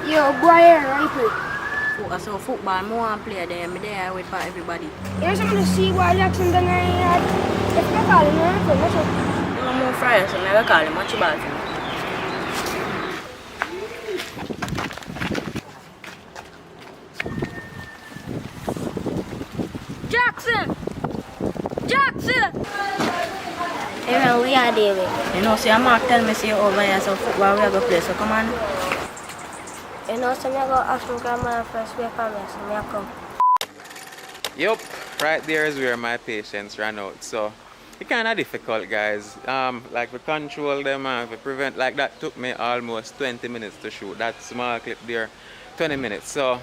Yo, boy, right quick. So football, I want to play there. I'm there wait for everybody. Here's some of the sea boy Jackson that I had. If I call him, I'm going to I'm more Friday, so I call him much about him. Jackson! Jackson! Hey man, we are there with. You know, see, I'm not telling me see over here some football we have to play, so come on. You know, so I go ask my grandma first wait for me, so I come. Yup, right there is where my patience ran out. So it's kind of difficult, guys. Like we control them and we prevent. Like that took me almost 20 minutes to shoot. That small clip there, 20 minutes. So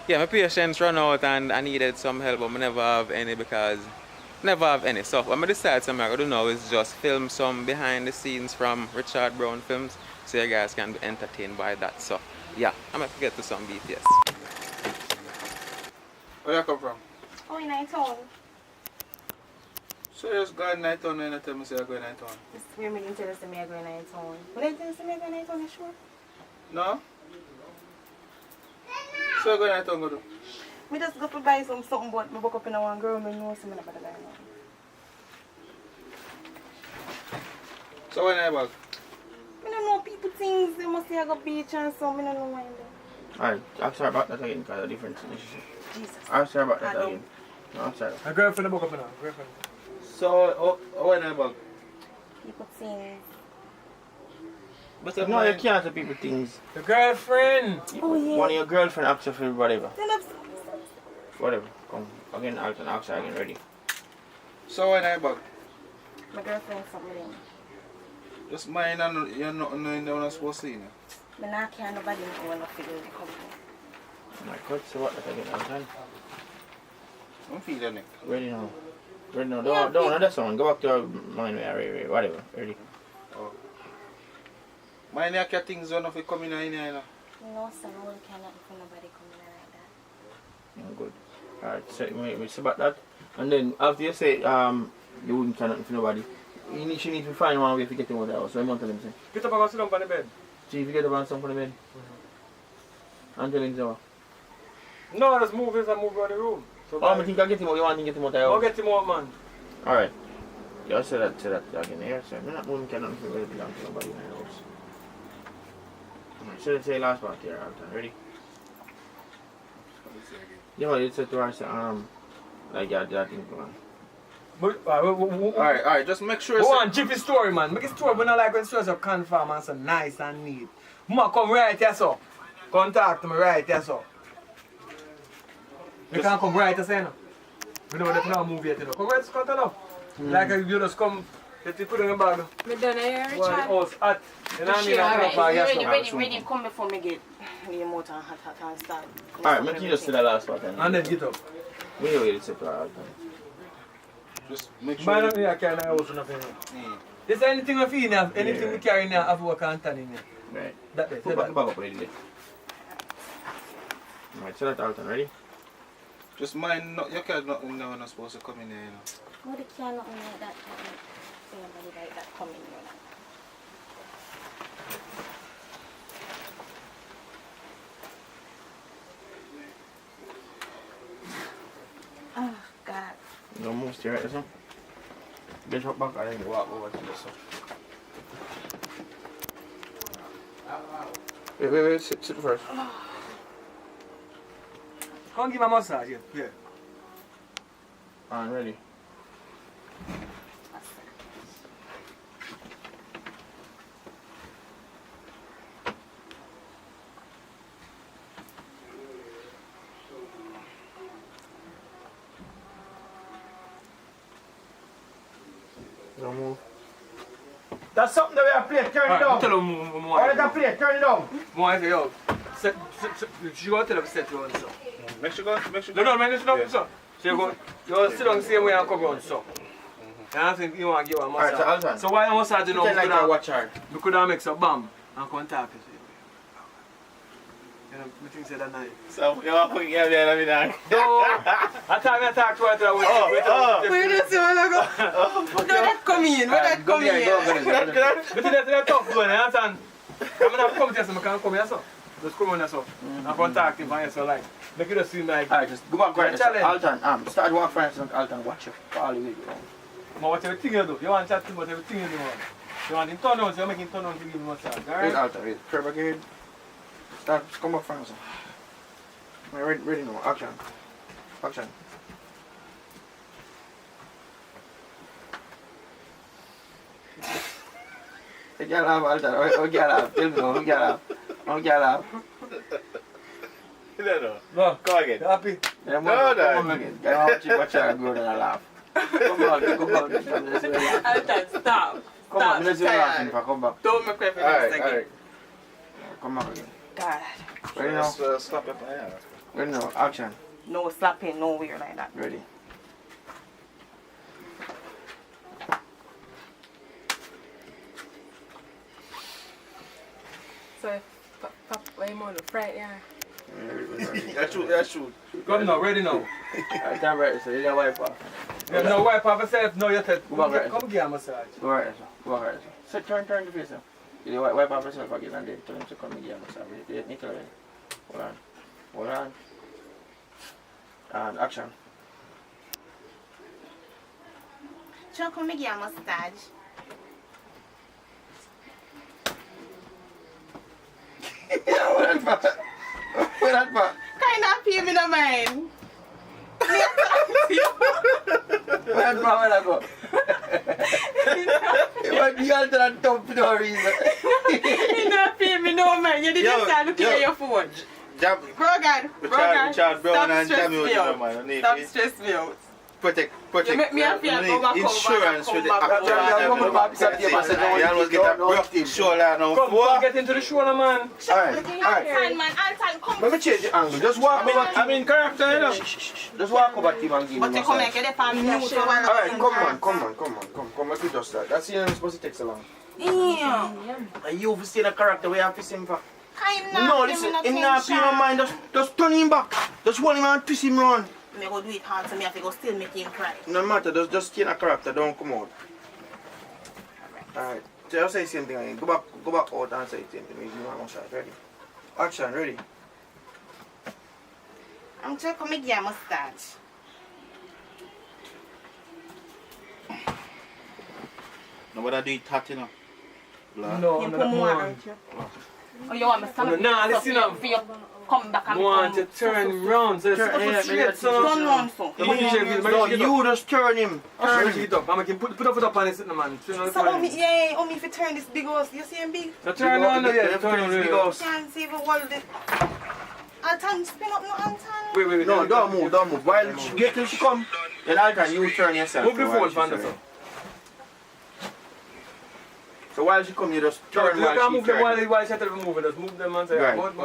yeah, my patience ran out and I needed some help, but I never have any because never have any. So what I decided I'm going to do now is just film some behind the scenes from Richard Brown films, so you guys can be entertained by that. So yeah, I'm going to get to some BTS. Where you come from? Oh, in Nightown. So you just go in Nightown and you tell me say you go in Nightown? This is where me didn't tell us that me I go in Nightown. But I tell us that me I go in Nightown, you sure? No? So you go in Nightown go do? Me just go to buy something, but me woke up in a one girl, me know some about the guy now. So when you back? Me don't know people things, they must say I go beach and so, me don't know why I'm there. Alright, I'm sorry about that again because of the difference. Jesus. I'm sorry about that I again. No, I'm sorry. My girlfriend broke up now. Girlfriend. So when you back? People things. But No, you can't tell people things. The girlfriend! Oh yeah. One of your girlfriend asks you for whatever. Tell us. Whatever. Come again, Alton, ask her again, ready. So when you back? My girlfriend something in. Just mind and you're not knowing you're not supposed to see. Me not care nobody know when I figure it come from. My God, so what that again, Alton? I'm feeling it. Ready now. Ready now. Don't that song. Go back to your mind, whatever. Ready. Oh. Mind you get things when you come in here, you know? No, sir, I won't care nothing for nobody coming in like that. Yeah, good. Alright, so we say about that. And then after you say you wouldn't care nothing for nobody, she needs to find one way to get him out of the house. So I'm going to tell him, say. Get up and go sit down on the bed. See if you get up on something from the bed. And tell him so. No, just move this and move around the room. So Oh, I think I'll get him out. You want to get him out of the I'll house? get him out, man. Alright. You say that again here, so I'm not moving nothing for really belong to nobody in the house. Alright, so let's say last part here, Alton. Ready? You know, you said to her, say, like that thing going. Alright, just make sure. Go on, Jiffy story, man. Make a story, but not like when stories are confirm and so nice and neat. Mama, come right here, so. Come talk to me right here, so. You can't come right here, say, no. You know that now move yet, you know. Come right, Scott, enough. Like you just come, let you put in the bag. Me done here, Well, the Richard. house hot. You know what I mean? I come back, Ready, come before me get the motor and hot and start. Alright, make you just say the last part then. and then get up. We know you say to her, Alton. Just make sure. Man, I can't house or nothing. Is there anything we feel now? Anything we carry now, have work and turn in here? Right. That way, Put say back that. the bag up ready. Alright, so that Alton, ready? Just mind not you can't not know not supposed to come in here, you know. No, they can't nothing like that. Somebody like that coming here. Oh, God. No move straight right, so. Get up back and then walk over to this one. Wait, sit first. Come give my massage here. Yeah. Alright, ready. Don't move. That's something that we have played, turn it down. Tell him more. All that play, turn it down. More, yo. She go tell him set you on so. Make sure go. No, man, it's not so. So you go, you sit down the same way and come on so. And I think you want to give a Alright, so massage. Alton. So why you massage you know? Pretend like you watch her. We could have make some bam and contact you. You know, I think say that night. So, you want to give me a dog. No, I talk to her to Where does you want to go? No, that come in. Where that come in? But that's tough, man. I understand. I'm not come to you, so I can't come here, so. Just come on yourself. And contact him for yourself like. Make it just seem like. Alright, just go back right. Challenge. Alton, start walk for instance, Alton, watch you. All the way down. But what everything you do, you want to chat to him about everything you do. You want him turn on, so you make him turn on to give him a massage. Wait, Alright? Alton, wait. Curve back ahead. Start, come back for instance. Ready now, action. Action. Hey, get up, Alton. Oh, get up. Tell me now, get up. Oh, get up. No, Go again. you happy? Yeah, come on again. Get out, watch out, go and laugh. Come on. Alton, stop. Come on, let's do laughing, come back. Don't make me for this Alright, again. alright. Come back again. God. Ready now? Slap it by hand. Ready now, action. No slapping, nowhere like that. Ready. So, pop, why you on the fright, yeah? That's true. Come now, ready now. Alright, time right, so you got wipe off. You no wipe off yourself, no, you take. Go back right. Come give him a massage. Go right, sir. Go right, sir. So turn the face, sir. You wipe off yourself again and then tell him to come and give him a massage. You need to ready. Hold on. And action. Chuck, come give a massage. Yeah, what that for? Kind of feel me no mind. Where that go? You want the altar and dump for no reason. You don't feel me no mind. You didn't start looking at your phone. Jam. Brogan, Richard Brown and stop Jamie stress me Oliver, out. man. Stop stress me out. Protect. You make me feel I need go back insurance home with the and come back. You almost get a shoulder now. Come get into the shoulder, man. Alright. Alton, man, Alton, come. Let me change the angle. Just walk over. I'm in character, you know. Just walk over to him and give him But a you come massage. and get the family mute so while Alright, I'm come on. Let me just that. That's the supposed to take so long. Yeah. And you have seen a character where you have to see him for. I'm No, not listen, giving him not pay no mind. Just turn him back. Just hold him and twist him round. Me go do it hard so me have to go still make him cry. No matter, just stay in a character. Don't come out. Alright. Just say the same thing again. Go back out and say the same thing. You want one shot. Ready? Action. Ready? I'm just come give a massage. Nobody do it hot, you know. No, Him no, put more no. on you. Oh, you want me to stand No, up nah, for listen you- up. for you come back and I want to come. turn round. So it's Turn, yeah, straight, yeah, so. Turn round so. You make it No, up. you just turn him. Turn it up. I'm making put a foot up on it, sitting man. So, if you turn this big house, you see him big? So turn on, yeah, turn on. Big Wait, house. Can't see if you hold it. Alton, spin up no Alton. wait. No, don't move. While she get till she come, then Alton, you turn yourself. Move the while phone, she Van turn. der So while she come, you just You turn while can't she move them turn. while she move it. Just move them and say, Right. turn.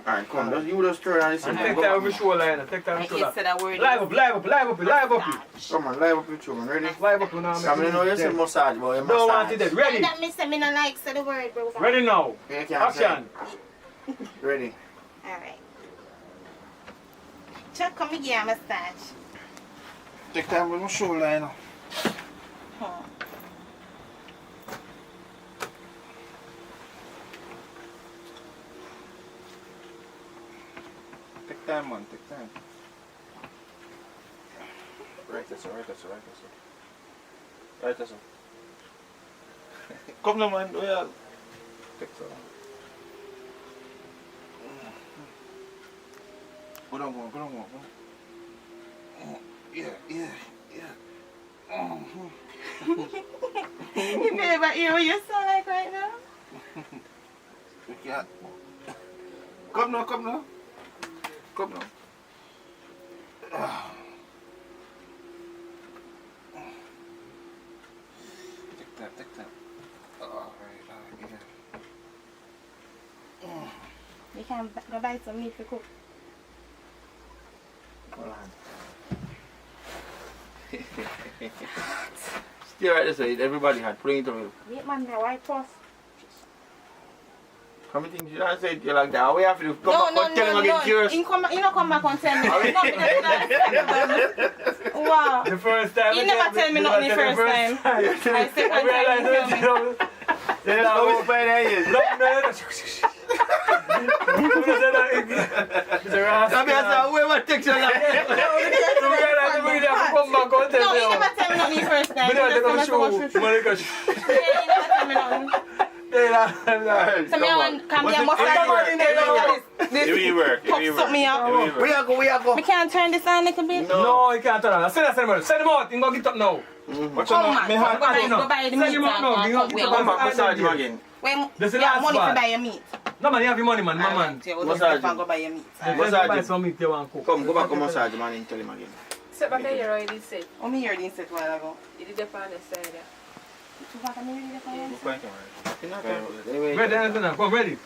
Alright, come. You just turn and listen. And take that over shoulder, and take that over I shoulder. said a word. Live up. Come on, live up your children. Ready? Live up now. Come in, you say massage, boy. You Don't want massage. it dead. Ready? That me say me no like say the word, bro. Ready now. You can't say Action. it. Ready? Alright. Chuck, come give a massage. Take time with my shoulder, you know. Take time, man. Take time. Right, that's all. Right, that's all. Come now, man. Well, take so long. Go down more. Yeah. You feel about you what you sound like right now? You can't. Come now. Take time. Alright, yeah. You can go buy some meat to cook. Hold on. Stay right this way. Everybody had putting it on. Wait man, the white sauce. How many things you don't say it like that? We have to come back and tell him again, curious. You don't come back and tell me. Wow. The first time. You never tell me nothing the first time. I second time. Then I go by there. It's a rascal. whoever takes you like. Come back and tell No, me. you never tell me nothing first time. Me don't take You off just tell me shoe. so much. Monica. Yeah, you never tell me nothing. So me want come here massage If we work, if we Pop something work. up. If we work. We are go. Me can't turn this on a little bit. No, you can't turn on. Send him out. Send him out. He go get up now. What's Come on? on, Me hand. go buy the Send meat him out now. He go and get come up. Come back, massage him again. when This is you the have last money part. to buy your meat. No man, you have your money, man. My man. You Massage just him. go buy your meat. Let's Massage buy him. some meat you want to cook. Come, go back and massage him and tell him again. Sit back here already said. Oh, me heard this a while ago. You did the pan side. So what am I ready for you? Go back and Ready, anything now. Come, ready.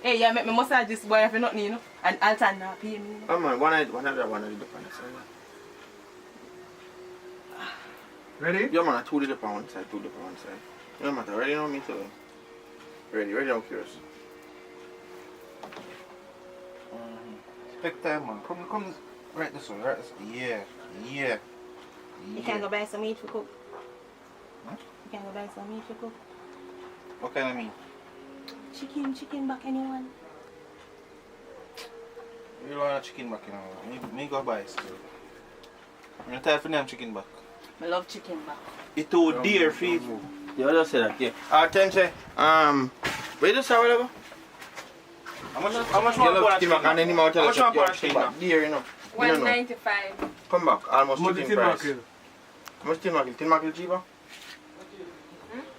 Hey, yeah, make me massage this boy if you not need, you know. And Alton not pay me. Oh man, one of the different side. Ready? Yeah man, two different one side, two different one side. No matter, ready now, me too. Ready, I'm curious. Take time, man. Come. Right this way. Right this way. Yeah. You can go buy some meat for cook. You can go buy some meat for cook. What kind of meat? Chicken back anyone. You don't want a chicken back, you know. Me go buy still. I'm tired for them chicken back. I love chicken back. It's too dear for you. You just say that, yeah. Attention, where you say whatever? How much You want love for a chicken chicken back and then you might tell How us much want you're for a chicken chicken back. Dear, you know. You don't know. 195. Come back, almost Multi chicken tin price. mackerel. How much tin mackerel? Tin mackerel cheaper?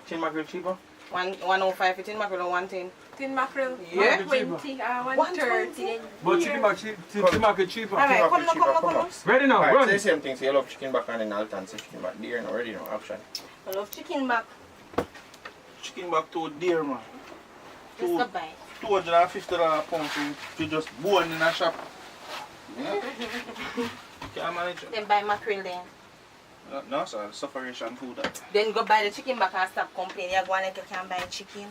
Tin mackerel cheaper? 105 for tin mackerel or 110. Tin mackerel. Yeah. 120 or 130. But chicken mackerel cheaper. Alright, Tin mackerel cheaper, come. Ready now, Alright, run. say the same thing. Say you love chicken back and then Alton say chicken back. Dear, no, ready now, action. I love chicken back. Chicken back too dear, man. Just go buy. $250 pound to just bone in a shop. Yeah? Can't manage it. Then buy mackerel then. No, sir. Sufferation food. That. Then go buy the chicken back and stop complaining. You go like you can buy chicken.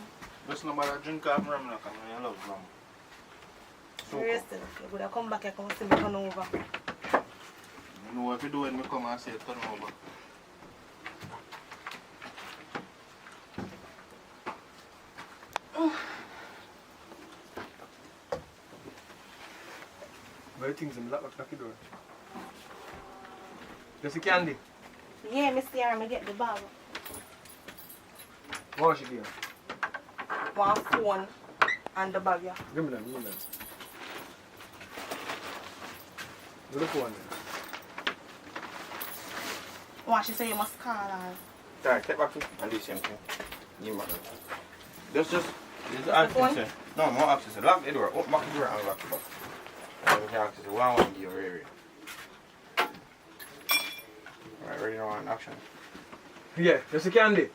Just no matter drink off rum, like, I love rum. Seriously, you would have come back and come see me turn over. You know what you do when me come and say turn over. Where things in lock the door. Just a candy. Yeah, Miss Sierra, me get the bag. Wash it here. One phone and the bag, yeah. Give me them. Do the phone. What she say you must call her. Alright, take back to and do the same thing. Give me that. Just the phone? access. No, more access. Lock the door. Open back the door and lock it back. And we can access it. One give your area. Alright, ready now and action. Yeah, just a candy.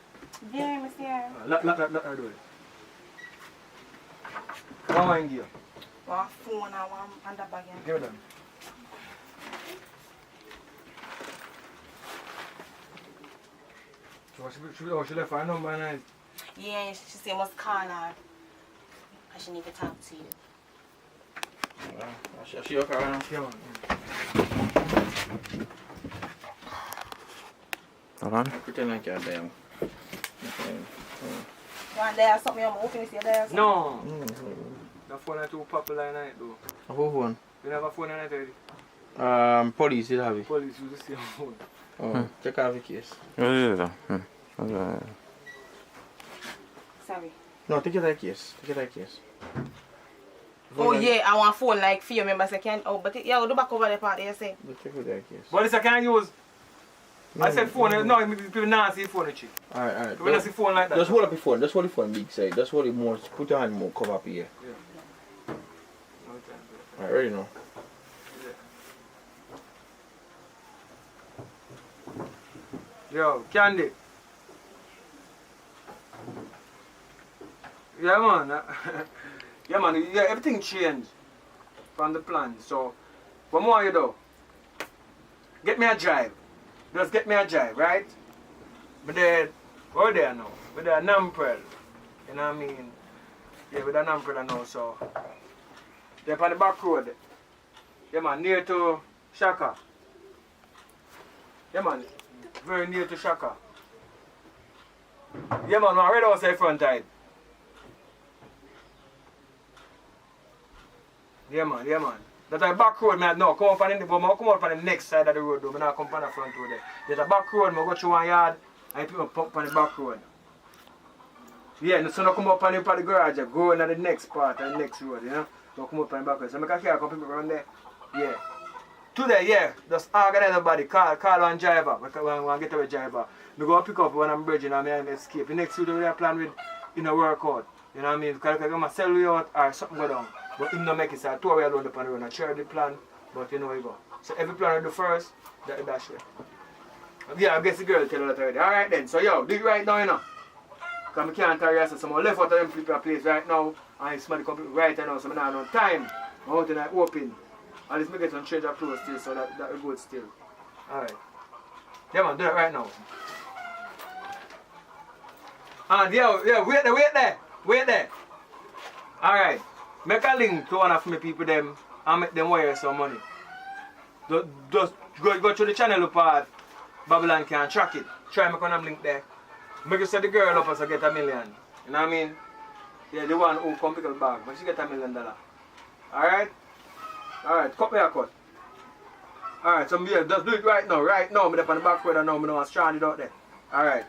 Yeah, Miss Sierra. Lock her door. One wine gear. One phone and one and the bag, yeah. Give them. So she left her number and Yeah, she say you must call her. Because she need to talk to you. She okay right now? she on. Hold on. Pretend like you're damn. You want there something I'm hoping to see there something? No. The phone is too popular in it though. Who phone? You never phone in it already? Police did have it. Police use the same phone. Oh, check out the case. Sorry. No, take it that case. Take it that case. Oh yeah, I want phone like few members I can. Oh, but yeah, the back over the part you say. Take it that case. But this I can't use. I said phone, no, people not see phone cheap. Alright. When I see phone like that. Just hold up your phone. Just hold the phone big side. Just hold it more. Put your hand more. Cover up here. Alright, ready now. Yo, Candy. Yeah, man. Yeah, man. Yeah, everything changed from the plan. So, what more you do? Get me a drive. Just get me a drive, right? But then, we're there now. We're there Namprel. You know what I mean? Yeah, we're there Namprel now, so. They're on the back road. Yeah, man, near to Shaka. Yeah, man. Very near to Shaka. Yeah, man, I read outside front side. Yeah, man, yeah, man. That's a back road, man. No, come up on the, but I come up on the next side of the road, though. I not come up on the front road there. There's a back road, I go through one yard, and people pump on the back road. Yeah, so I come up on the garage, I go into the next part, the next road, you know? So I come up on the back road. So I can carry a couple people around there. Yeah. Today, yeah, just organize everybody, call one driver, one getaway driver. I go pick up when I'm bridging and I escape. The next week we are plan with workout. You know what I mean? Because I'm going to sell you out or something go down. But him not make it, so I told you alone upon the road. I share the plan, but you know where you go. So every plan I do first, that is dash way. Yeah, I guess the girl tell you that already. Alright then, so yo, do it right now, you know. Because I can't tell you, so someone left out of them people place right now, and somebody come right now, so I don't have no time. I'm out and I open. At least I get some change of clothes still, so that will go still. Alright. Yeah man, do it right now. And yeah, wait there. Alright. Make a link to one of my people them and make them wire some money. Just go to the channel part, Babylon can track it. Try make one link there. Make you set the girl up as I get $1 million. You know what I mean? Yeah, the one who come pick up the bag, but she get $1 million. Alright? Alright, cut me a cut. Alright, so yeah, just do it right now. Right now, I'm up on the back road and now I'm not stranded out there. Alright.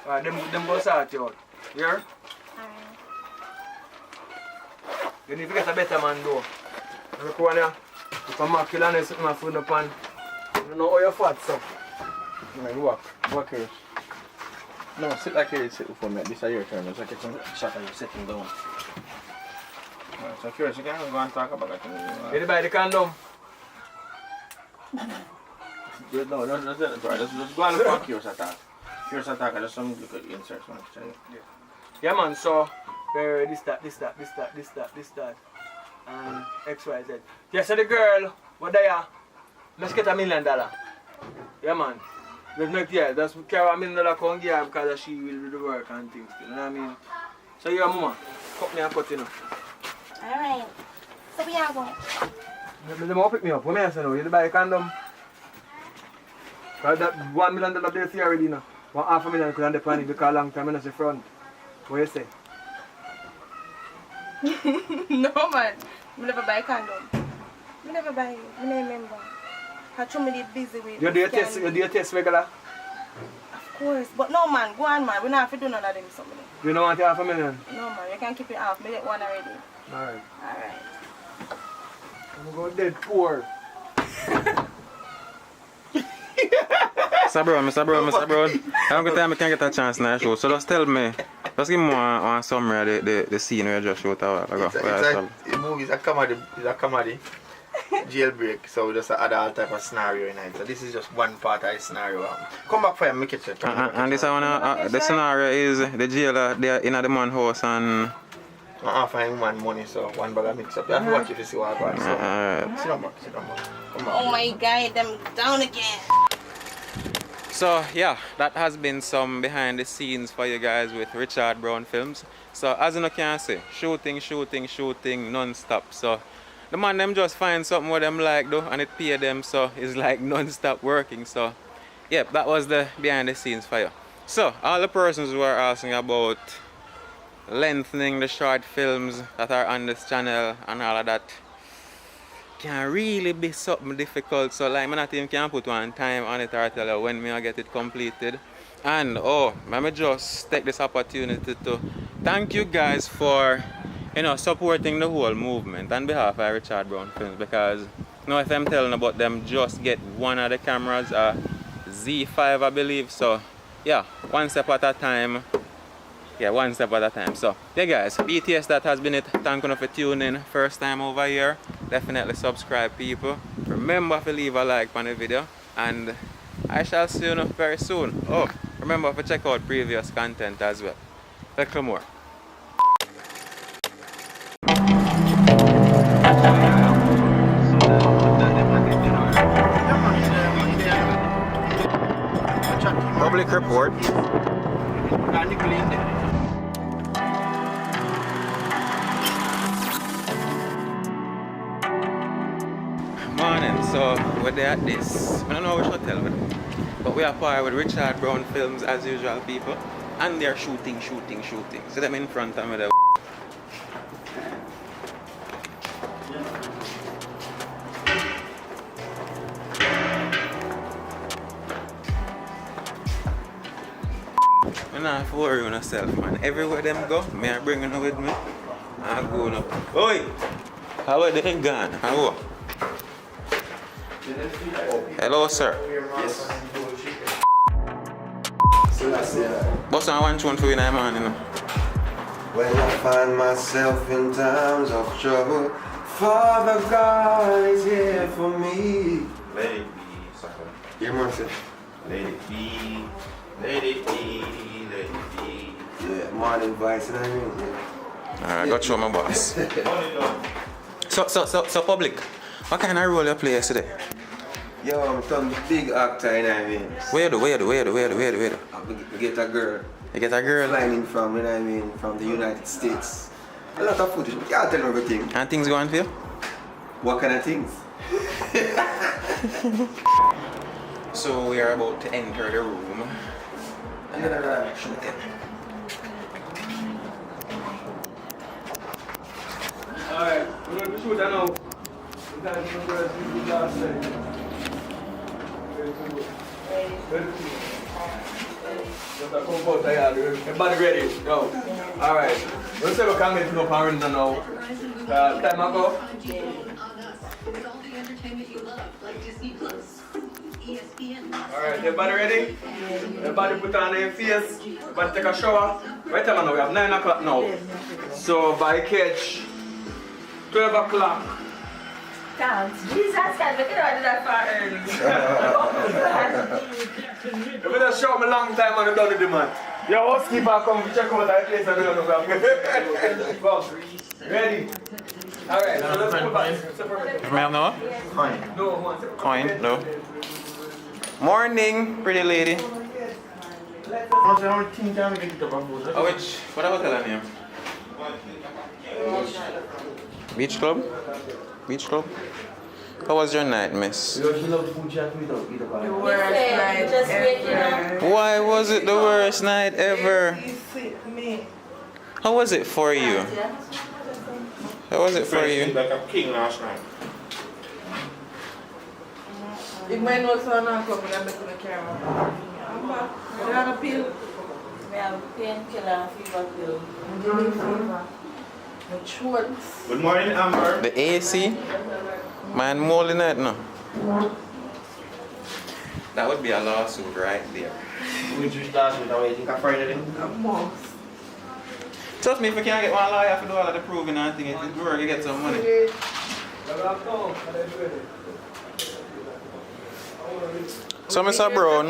Alright, them go sort you out. You hear? Alright. You need to get a better man though. Look one here. If a mark kill and something my food up on. You know how you're fat, so. Man, walk here. No, sit like here, sit for me. This is your turn. It's like some shot and you're sitting down. Alright, so curious, you can go and talk about that. Anybody the condom? No, just go and look for curious attack. Curious attack, just some look at inserts. Yeah man, so this that, and X, Y, Z. Yeah, so the girl, what they are, let's get $1 million. Yeah man. Just carry $1 million come give her because she will do the work and things, you know what I mean? So your mama, cut me and cut you know. Alright. So we are going. They won't pick me up, what may I say now? You buy a condom? Because that $1 million there see already now. $500,000 could have depended because a long time in the front. What you say? No man, I never buy condom. I never buy it, I never remember. I told me they busy with You do your test regular? Of course, but no man, go on man, we don't have to do none of them something. You don't want $500,000? No man, you can keep it off, me get one already. Alright. Alright. I'm going dead poor. Mr. Brown. I don't get time I can get a chance in the show. So just tell me, just give me one summary of the scene where you just shot a while ago. The movie is a comedy, jailbreak, so just add all type of scenario in it. So this is just one part of the scenario. Come back for you, make it check. And this one, the scenario is the jailer there in the man's house and... Find one money, so one bag of mix up. You have to watch it to see what I got. So, sit down back. Come back. Oh my god, them down again. So yeah, that has been some behind the scenes for you guys with Richard Brown Films. So as you can see, shooting non-stop. So the man them just find something what them like though and it pay them, so it's like non-stop working. So yeah, that was the behind the scenes for you. So all the persons who are asking about lengthening the short films that are on this channel and all of that can really be something difficult, so like I not even can put one time on it or tell you when me I get it completed. And let me just take this opportunity to thank you guys for supporting the whole movement on behalf of Richard Brown Films, because if I'm telling about them just get one of the cameras, Z5 I believe, so yeah, one step at a time. One step at a time. So yeah guys, BTS, that has been it. Thank you for tuning in. First time over here, definitely subscribe people. Remember to leave a like on the video and I shall see you very soon. Remember to check out previous content as well. Little more. Public report. Morning, so we're there at this. I don't know which hotel, but But we are part with Richard Brown Films as usual, people. And they're shooting. See them in front of me there. You don't have to worry on yourself, man. Everywhere them go, me I bring them with me. I go now. Oi! How are they gone? How? Hello, sir. Yes. Boss, I want one for you now, man. You know. When I find myself in times of trouble, Father God is here for me. Let it be, sucker. Hear me say? Let it be. Let it be. Let it be. Yeah, morning voice, you know what I mean? Yeah. I got you, my boss. So, public, what kind of role you play yesterday? Yo, I'm some big actor, you know what I mean? Where do? I get a girl. You get a girl? Flying in from, you know what I mean, from the United States. A lot of footage, but you can't tell me everything. And things going for you? What kind of things? So we are about to enter the room. And shoot it. Alright, we're going to shoot that now. We got to go to the last thing. Everybody ready? Go. Alright. Let's say we can't get no parents now. Time I go. Alright, everybody ready? Everybody put on their face. Everybody take a shower. Right time now, we have 9 o'clock now. So by catch 12 o'clock. Jesus, can we cannot do that far early. You better show me long time and you done with the man. Your housekeeper come check out that place and we don't know. Ready? Alright, so let's go back. From here now? Fine. No, one. Coin? No. Morning, pretty lady. I think I'm going to get up Oh, which? What about her name? Beach Club? Beach Club? How was your night, miss? She loves food chat with us. The worst night ever. Why was it the worst night ever? How was it for you? How was it for you? Like a king last night. If my nose are not coming, I'm making a camera. I'm back. I have a pill. I have painkiller and fever pill. Give me fever. My throat. Good morning, Amber. The AC? Man, more than that, no. That would be a lawsuit right there. We just last week, I think I find it in. A month. Trust me, if you can't get one lawyer, you have to do all of the proving and thing. If you work, you get some money. So, Mr. Brown, I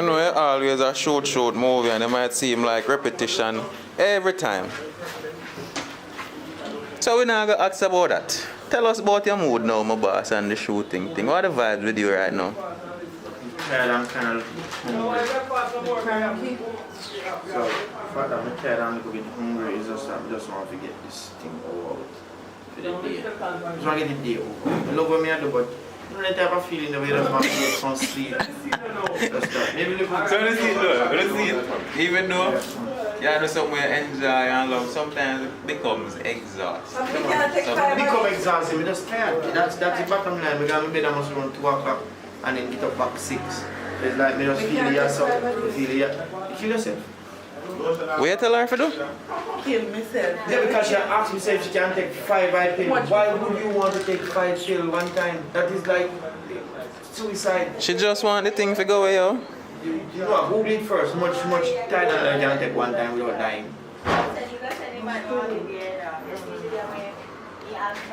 know you always a shoot movie and it might seem like repetition every time. So we're not going to ask about that. Tell us about your mood now, my boss, and the shooting thing. What are the vibes with you right now? Tired, I'm kind of hungry. So, the fact that I'm tired and a little bit hungry is just I just want to get this thing over for the day. Just want to get the day over. I love what I do, but I don't have a feeling the way that I get some sleep. Just that. Maybe look at So let's see it. Even though you do something you enjoy and love, sometimes it becomes exhausting. become exhausted, we just tired. That's the bottom line. Because I'm in bed almost around 2 o'clock and then get up back 6. It's like me just feel yourself. You kill yourself. Wait till her for do? Kill myself. Yeah, because she asked me if she can take 5 eye pills. Why would you want to take 5 pills one time? That is like suicide. She just want the thing to go away, yo. You know, Google it first. Much tighter than you can take one time without dying.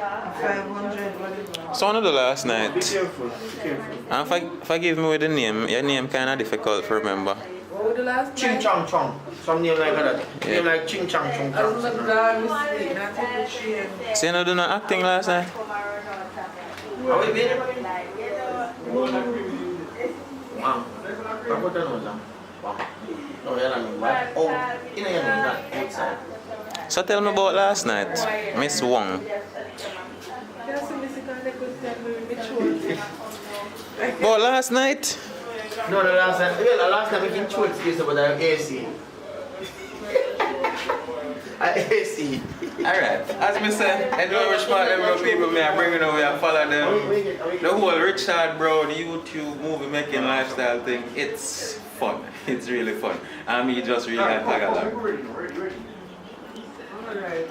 500. So another last Be night. careful. Be careful. And forgive me with the name. Your name kind of difficult to remember. What was the last Ching night? Chong Chong. Some name like that. Yeah. Name like Ching Chong Chong I was Chong. not glad I sleep. I took the train. So you know do no acting last night? How we been? Wow. I put that on. Wow. No, you're not bad. Oh, you know you're not outside. So tell me about last night, Miss Wong. That's a missing kind of good thing with me throat. But last night, No, the last time I can choose this about the AC. AC. Alright, as me say, I know which part them little people me I bringing over and follow them. The whole Richard Brown YouTube movie making lifestyle thing, it's fun. It's really fun. And me just really like tag along. Alright.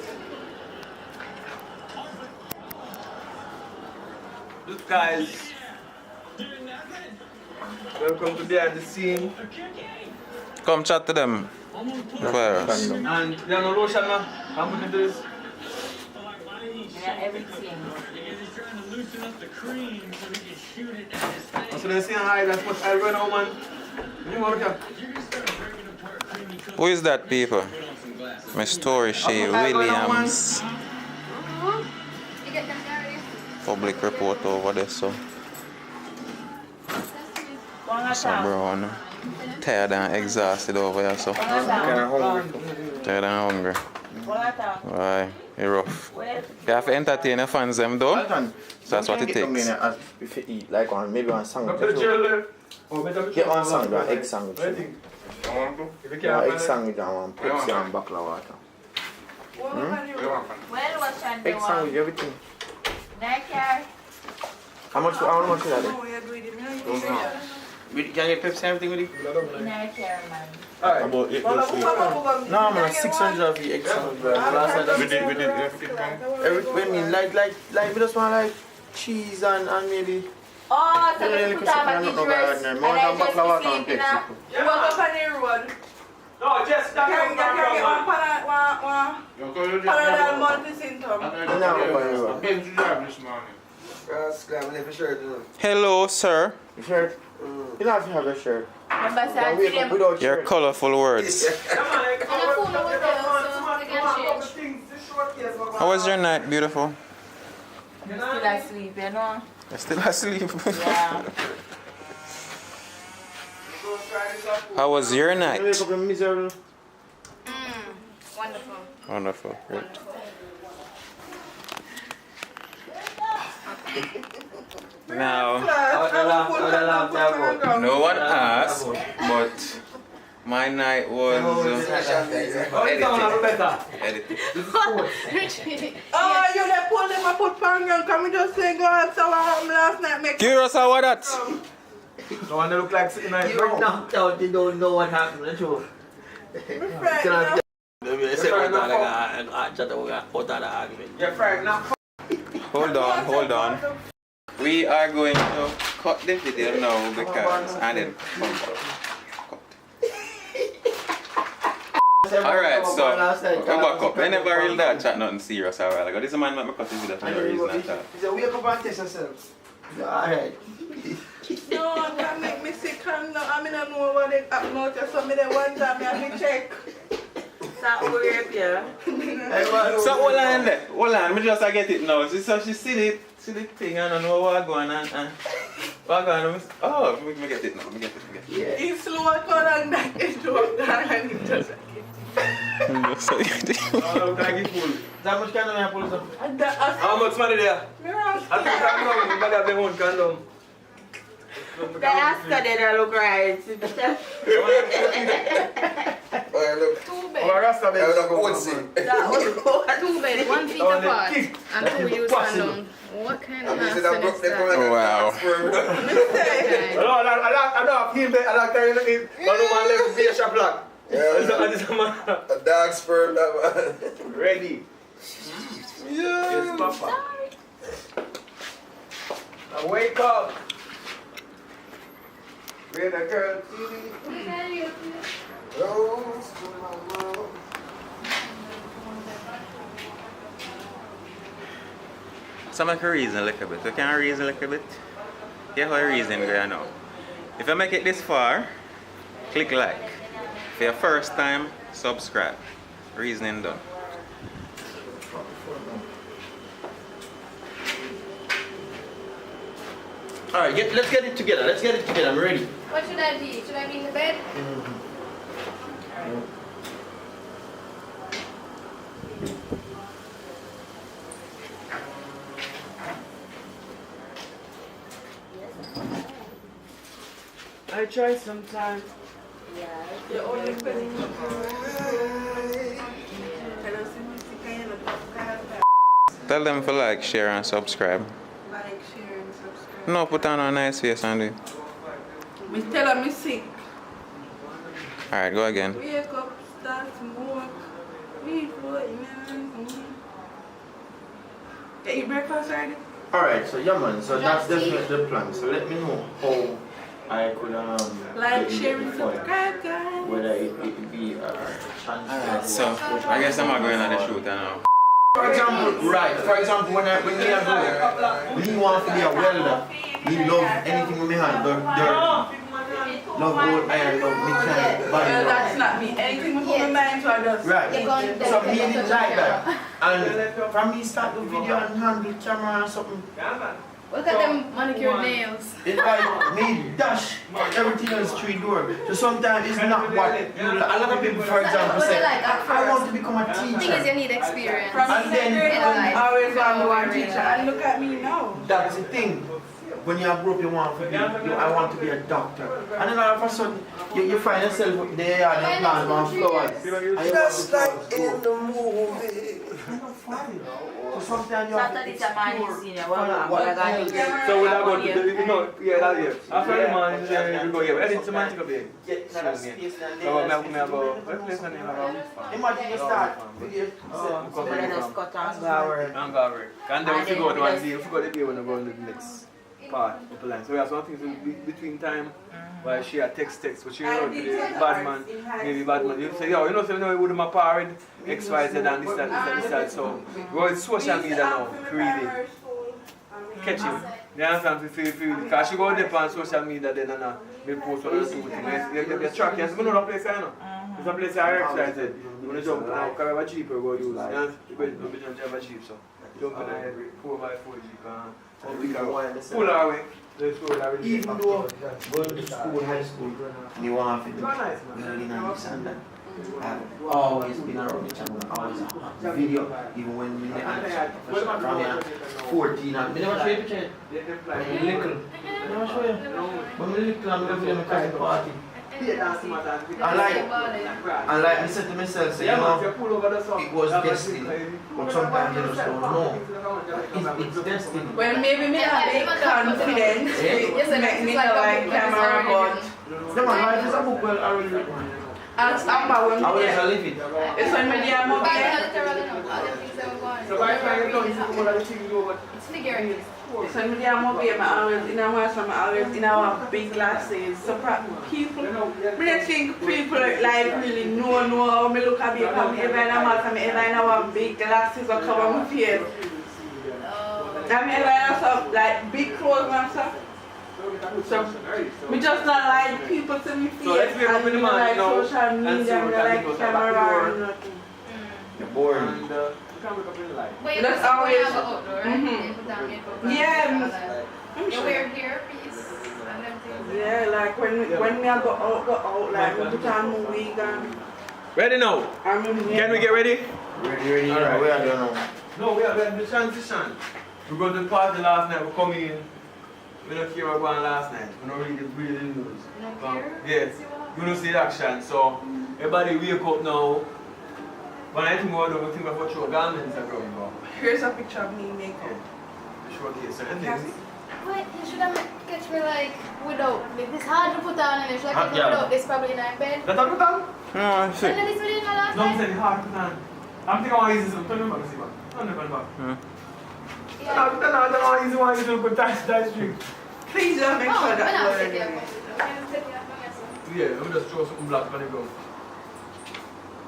Look guys, welcome to behind the scene. Come chat to them. First. And you have no lotion now? How much it is? Yeah, everything. So they say hi, that's what I run out, man. You want to Who is that people? My story Shea Williams. Public report over there, so. So bro, no. Tired and exhausted over here, so. Tired and hungry. Why? It's rough. You have to entertain your fans them though. So that's what it takes. If you eat like one, maybe one sandwich. Get one sandwich, one egg sandwich. One egg sandwich and one Pepsi and baklava water. Egg sandwich, everything. How much is that? Can you get Pepsi and everything with it? Alright. No, man, 600 of the egg sandwich. Last night we did everything. I mean, like, we just want like cheese and maybe. Oh, so you put on my dress and I just sleep in a... You walk up on the road. No, just that. Can you get one Panadol multi-symptom? Hello, sir. Your shirt? You don't have to have a shirt. Remember, sir, I see them. Your colorful words. How was your night, beautiful? Still asleep, you know? You're still asleep. Yeah. How was your night? Wonderful. Wonderful. Great. Now, no one asked, but my night was editing. Oh, you let pull them and put pangan. Can we just say go out so last night make Curious how what that? No one look like sitting nice. You're knocked out, you don't know what happened, that's true. You're frightened now. Hold on. We are going to cut the video now because and then cut. Alright, so come back up. I never really that chat nothing serious a while ago. This man make me cut this video for no reason at all. He said, wake up and test yourself. Alright. No, that make me sick and no, I don't know what they happen out there. So me the one time I have to check. That weird, yeah. So hold on there. Hold on, me just get it now. So she see the thing and I don't know what going on and what going on. Oh, me get it now. Me get it. Yeah. He's slow and that it drove down and it just Oh, look like he's full. How much condom you pull up? How much money there? I think condom. You better have them own condom. The Oscar didn't look right. Two bed. Oh, Rasta baby. Two bed, 1 feet apart, and 2 use condom. What kind of nonsense is that? Oh wow. I don't feel bad. I like carrying it. I don't want to let the shop lock. A dog sperm, that man. Ready. Yeah. Yes, Papa. Now wake up. We're the girl TV. So make a reason a little bit. You can reason a little bit. Yeah, how you reason going now. If you make it this far, click like. For your first time, subscribe. Reasoning done. Alright, let's get it together. I'm ready. What should I be? Should I be in the bed? I try sometimes. You're only spending Tell them to like, share, and subscribe. like, share, and subscribe. No, put on a nice face and do it. Me tell her me sick. Alright, go again. Wake up, start smoke. Eat food, You eat breakfast already? Alright, so yeah man, so that's definitely the plan. So let me know how I could Like, get in share, and before, subscribe, guys. whether it would be a chance. Alright, so I guess I'm not going on the shoot now. For example, right, for example, when we are going, we want to be a welder. We love anything with my hand, dirty. Love old iron, love mechanic, Well, that's not me. Anything with my mind, so I just... Right, so me didn't like that. And from me start the video and handle camera and something, Look at them manicured nails. it's like me dash everything else through door. So sometimes it's not what you, a lot of people, for example, say, I want to become a The thing is, teacher. you need experience. From And then- second grade, I always want to be one teacher. And look at me now. That's the thing. When you grow up, you want to be, I want to be a doctor. And then all of a sudden, you find yourself up there and you plant one flowers. Just like in the movie. So sometimes you have to explore what else. So when I go to the, no, yeah, that's it. After the man, we go, yeah, we edit semantic up here. Get that space and So then we have a, what place the name of our imagine you start. Angara. And then if you go to one day, if you go the day when you go to the next part of the line. So we have some things in between time where she had text, but she wrote to the bad man, maybe bad man. You say, yo, you know, so we would have parried X, Y, Z, and this, that. So we go to social media now, really catch him. You understand? Because she go there on social media, then and we post one or two things. They track you. So we know the place, I know. It's a place I X, Y, Z. You want to jump now, because we have a Jeep, we go use. You know, we don't have a Jeep, so jump in a 4x4 Jeep and pull our way. Even though going to school, high school, me want to do learning and this and that. I've always been around the channel, always a video, even when we were 14 and I never show you a picture. When we little. I never show you. When we little, I'm going to do my cousin party. I like me said to myself, say, you know, it was destiny, but sometimes you just don't know. It's destiny. Well, maybe me have a confidence. It make me like camera, but... No man, life is a book well already written. Ask Amber when I will just me live it. it's when me there, But movie. I literally know all the things that were going So by the time you done, you come out of the thing over. It's figurative. It's when me there, movie, I always, in a house, I always, in our big glasses. So people, me don't think people like really know how me look at me, come ever in a house, I'm ever in our big glasses or cover my face. I'm ever in some like big clothes and stuff. So, me just not like people to me face So let's be up in the and man, like you know, social and see media and what like goes camera back and nothing. You're boring. And you can wake up in the light. But you That's put always- on outdoor, you put on makeup. Yeah. You wear hairpiece and everything. Yeah, like when me I go out, like we put on my wig and Ready now? Can we get ready? Ready, Alright. we are done now. No, we are the transition. We go to the party last night, we come in. We don't care what went last night. We don't really news. You don't care? Yes. We don't see the action. So everybody wake up now. When I think about it, we think about your garments are going on. here's a picture of me makeup. The showcase certain things. Wait, you should have catch me like without. It's hard to put on and you should have catch me Yeah. without this probably in my bed. That's what we done? No, I see. And then this video in my last No, I'm night. saying hard to plan. I'm thinking I want to use this. Turn them back, see what? Turn them back. Yeah. I don't want to use one to put that string. Please just make Oh, sure when that I'm we're taking in a it. photo. When I'm taking a photo. Yeah, let me just throw something black on the ground.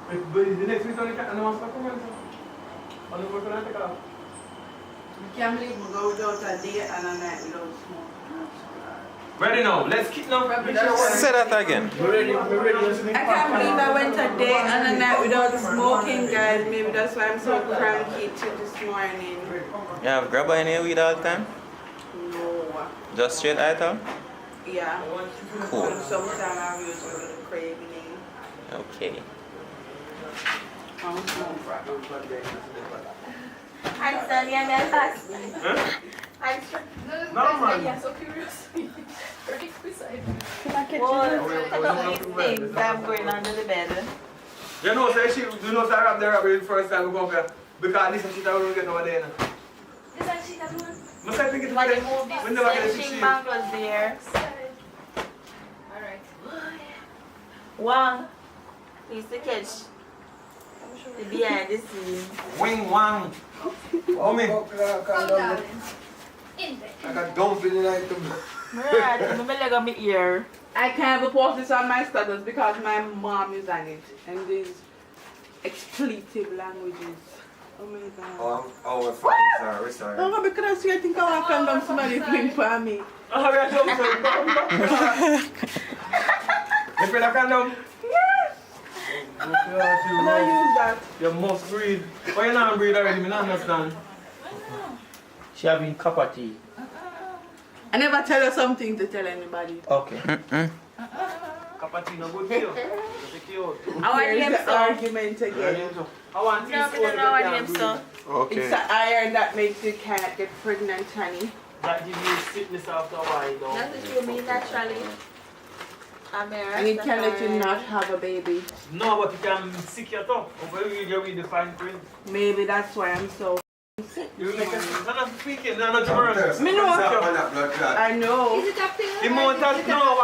But the next week on the cat and the master come in. On the board for that take off. You can't believe we go without a day and a night without smoke. Ready now, let's kick now. Say that again. We're ready, I can't believe I went a day and a night without smoking, guys. Maybe that's why I'm so cranky till this morning. You have grabber in your weed all the time? No. Just straight item? Yeah. Cool. And sometimes I use a little craving. Okay. I don't smoke. Handsome, young and fast. No, man. Yeah, so curious. Very precise. Things I'm going under the bed. You know, say she, you know, say I rap the robbery the first time we come here. Because this is shit I will get over there. This is shit I'm doing. Must I think it's But like they move this we never get a finishing shit. bangles there. Alright. One. Please to catch the behind the scene. Wing wang. Oh me. Come down. In there. I got dumping in like Right, my leg on my ear. I can't even post this on my status because my mom is on it. And these expletive languages. Oh my god. Oh, we're fucking sorry, sorry. Oh, because I think I want to condom somebody fling for me. Oh, we are so You feel like condom? Yes! No, use that. You must breathe. Why you not breathe already? I don't understand. She having cup of tea. I never tell her something to tell anybody. Okay. Cup of tea no good for you. Take you out. I want him the argument again. I want tea No, soda, we don't you want can't him so. Okay. It's the iron that makes you can't get pregnant, honey. That gives you sickness after a while, though. That's what you mean naturally. And it can let you not have a baby. No, but you can sick your tongue. Over you read the fine print. Maybe that's why I'm so sick. You make a not speaking, not tomorrow. Me know. I know. Is it up there? The amount of no,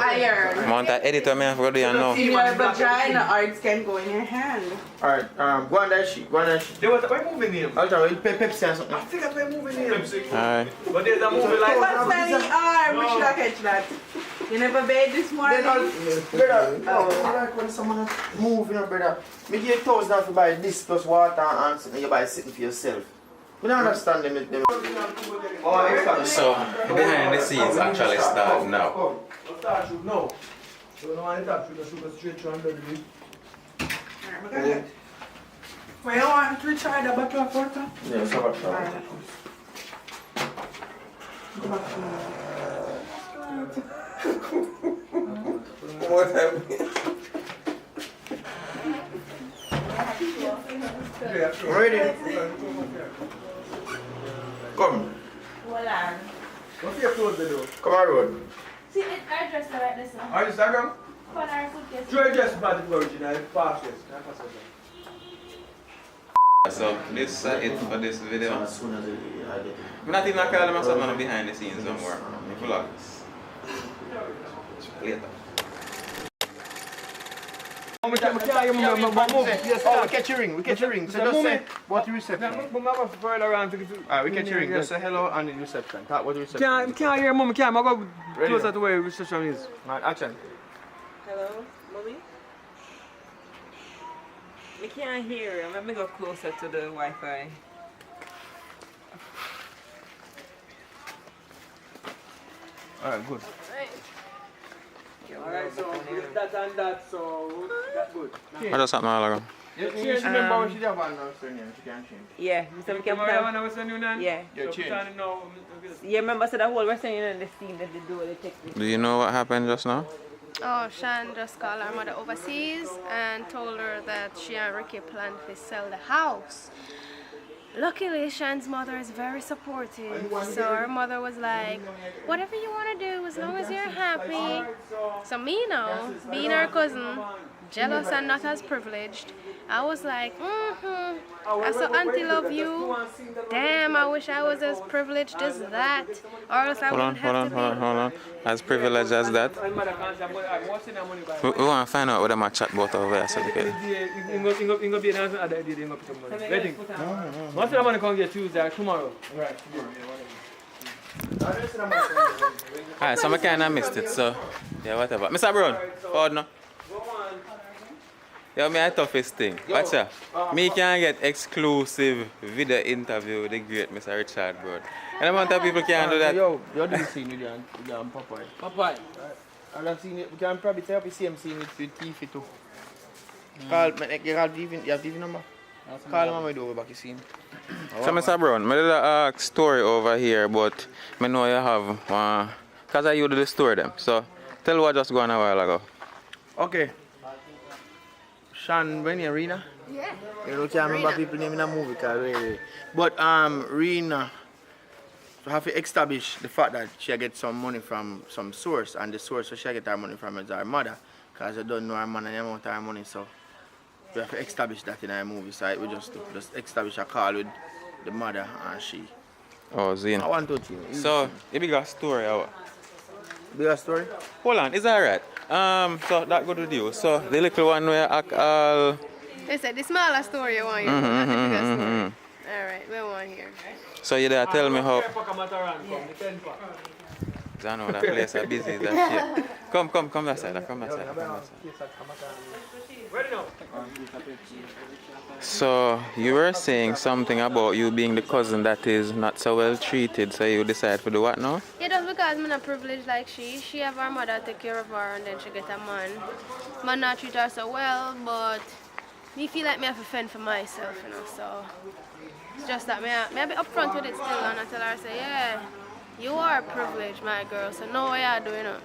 Iron. Amount of editor me have to do you know. In your vagina or it can go in your hand. Alright, go on that shit. Go on that shit. They was a moving name. I'll try to Pepsi and something. I think I moving name. Alright. But there's a movie like What's my arm? We should have catch that. You never bathed this morning? Brother, I like when someone move, you know, brother. Me give you $1,000 to buy this plus water and something you buy sitting for yourself. We don't understand them. Oh, exactly. So behind the scenes actually start now. no. So no one that shoot straight to under the knee. Why you want to try the bottle of water? Yeah, it's about that. What happened? Ready? Come. Hold on. What's your clothes they do? Come on, road. See, our dress right this one. Are you Instagram? Put our suitcase. Joy just bad original, pass this. So this is it for this video. As soon as I get it. I'm not even calling myself on behind the scenes somewhere. Vlogs. Later. Oh, we catch your ring. We catch your ring. So just say what the reception. Alright, we catch your ring. Just say hello and the reception. What the reception? Can't hear mom, can't go closer to where reception is. Alright, action. Hello, mommy? I can't hear you. Let me go closer to the Wi-Fi. Alright, good. Alright, so with that and that, so that's good. What just happened all ago? You remember when she have one surname, she can't change. Yeah, Mr. You remember when I was sending you now? Yeah. Yeah, change. Yeah, remember so the whole we're saying in the scene that they do the text. Do you know what happened just now? Oh, Shan just called her mother overseas and told her that she and Ricky plan to sell the house. Luckily, Shan's mother is very supportive, so her mother was like, whatever you want to do, as long as you're happy. So me now, being her cousin, jealous and not as privileged, I was like, I saw auntie love you. Damn, I wish I was as privileged as that. Or else I wouldn't have to be. Hold on. As privileged as that? We want to find out whether my chat both over there. So Most of the money come get Tuesday, tomorrow. Alright, so I kind of missed it, so yeah, whatever. Mr. Brown, forward now. Yeah, me a toughest thing. Watch out. Me can get exclusive video interview with the great Mr. Richard Brown. And the amount of people can do that. Yo, you do the scene with Popeye. Popeye. I've seen it. We can probably tell the same scene with TV too. Call, you have TV number? Call Mama do back the scene. So Mr. Brown, I did a story over here, but I know you have one. Because I you do the story them. So tell what just gone a while ago. Okay. Sean, when you Rena? Yeah. You can't remember people name in a movie called really. But Rena, we have to establish the fact that she get some money from some source, and the source where she get her money from is her mother, because I don't know her man and the amount of her money, so we have to establish that in our movie. So we just establish a call with the mother and she. Oh, Zane. I want to see. So, you bigger story or bigger story? Hold on, is that right? So that good with you. So the little one where all. They said the smaller story you want here, not the bigger story. Alright, we want here. So you there tell me how. I know that place is busy, that shit. Come that side, come that side. So you were saying something about you being the cousin that is not so well treated, so you decide to do what now? Yeah, just because I'm not privileged like she. She have her mother take care of her and then she get a man. Man not treat her so well, but me feel like me have to fend for myself, you know, so it's just that me I be upfront with it still and I tell her, say, yeah, you are privileged, my girl, so know what you do, you know.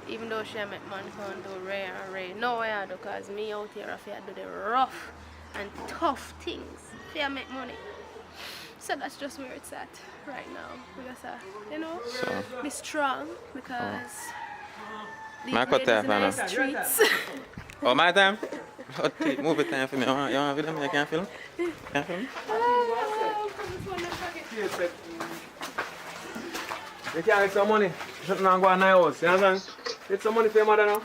Even though she make man can't do rare and rare, know what you do, because me out here I feel do the rough and tough things to make money. So that's just where it's at right now. Because you know, be strong because these ladies in the streets. Oh, my time? Move it time for me. You want to film? You can't film? Can film? You can't get some money. Something not going on in the house. You understand? Get some money for your mother now.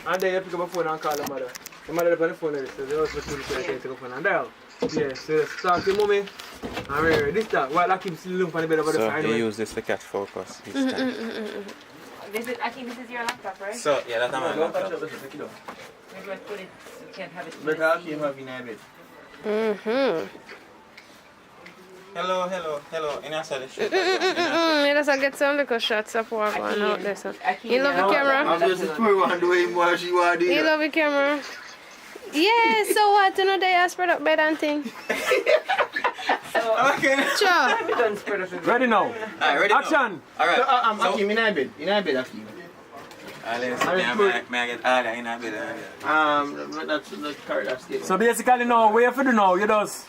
And then you pick up a phone and call the mother. The mother on the phone and says, the house will take the phone and dial. Yeah, so start your mommy. And this that. While I keep still looking for the bed over the side. So you use this to catch focus this time. Ackeen, this is your laptop, right? So, yeah, that's my laptop. Maybe I put it, you can't have it. But Ackeen have in a bed. Hello. In a side shit. You just get some little shots of what going out there. So. You love the camera? I'm just the poor one doing what she want to do. You love the camera? Yeah, so what? You know they are spread up bed and thing? Sure. Ready now? Alright, ready Action! now. Alright. So, Ackeen, in a bed. In a bed, Ackeen. May I get harder in a bed? That's the card that's there. So basically now, what you have to do now, you just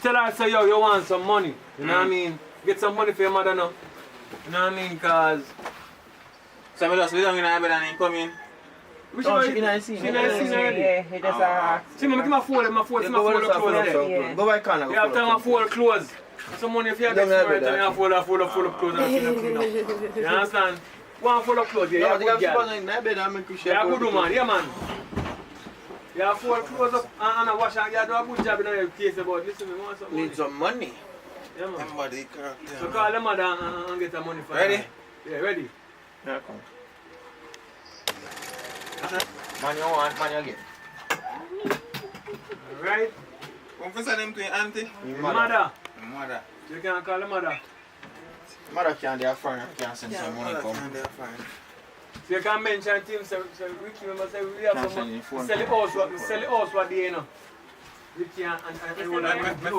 tell her, say, yo, you want some money. You know what I mean? Get some money for your mother now. You know what I mean? Because... So I just be down in a bed and then come in? Oh, she didn't see me. She didn't see me already. Yeah, he just asked. See, I keep my phone clothes. Go back corner. You have to have fold clothes. Some money if you have to fold, you have fold up clothes and clean up. You understand? One fold up clothes, yeah, you have good girl. You have good woman, yeah man. You have fold clothes up and wash and you do a good job in your case about listen, we want some money. Need some money. Yeah man. Somebody So call the mother and get the money for her. Ready? Yeah, ready. Yeah, come. Man you want, man you get. Alright. Come for send him to your auntie? Mother. Mother. You can call the mother. Mother can't do a friend, can't send some money come. So you can mention to him, so Ricky, remember say we have some money. Sell the house what they know. Ricky and My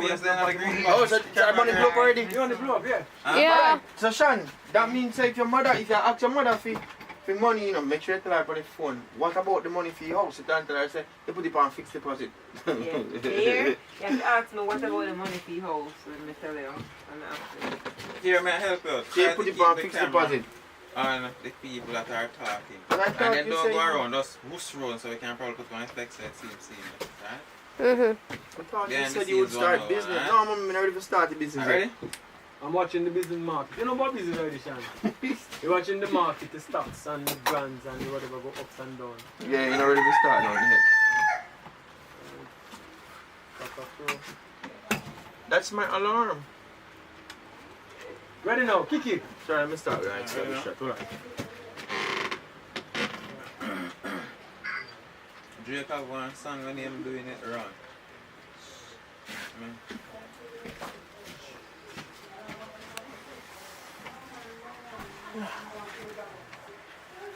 face there not agree. Oh, so that money blow up already? You on the blow up, yeah. Yeah. So Sean, that means if your mother, if you ask your mother for money, you know, make sure you tell her on the phone. What about the money for your house? You tell her, say, you put it on fixed deposit. Yeah. Here, you have to ask me what about the money for your house. Let me tell you. Here, may I help you? So you put it on fixed deposit. On the people that are talking. And then don't go around, just whoosh round so we can probably put one effect so it seems, right? I thought you said you would start business. Right? No, I'm not ready to start the business. Ready? I'm watching the business market. You know about business already, Sean? You're watching the market, the stocks and the brands and whatever go ups and down. Yeah, you're not ready to start now yet. That's my alarm. Ready now, kick it. Sorry, let me start right. Drake have one song when him doing it wrong.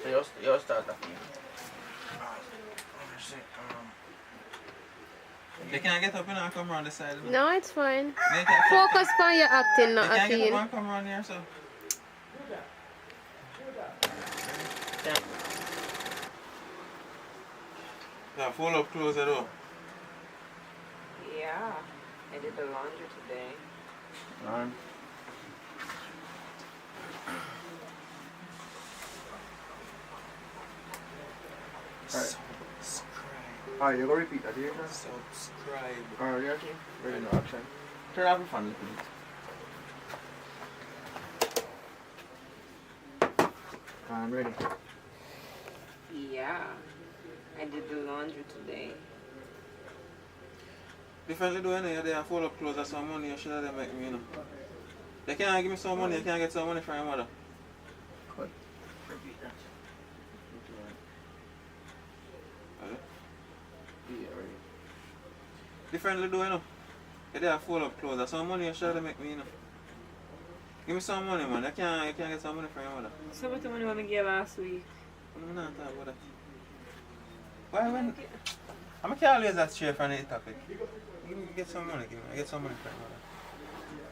So you start that. They can't get up and come around the side. No, it's fine. Focus on your acting, not They can't get up Ackeen. and come around here, so. Yeah, full up closer though. Yeah, I did the laundry today. Subscribe. Alright, you're gonna repeat that, you know? Subscribe. Alright, you okay? Ready, no action. Turn off your fan, please. I'm ready. Yeah. I did the laundry today. Differently do anything, they fold up clothes or some money, you should have make me, you know. They can't give me some money, you can't get some money from your mother. Good. Repeat that. Hello? Yeah, ready. Differently do, you know. They fold up clothes or some money, you should have make me, you know. Give me some money, man. You can't get some money from your mother. So much money when I get last week. I'm not talking about that. Why when... I'm not always that straight from the topic. Get some money, get some money from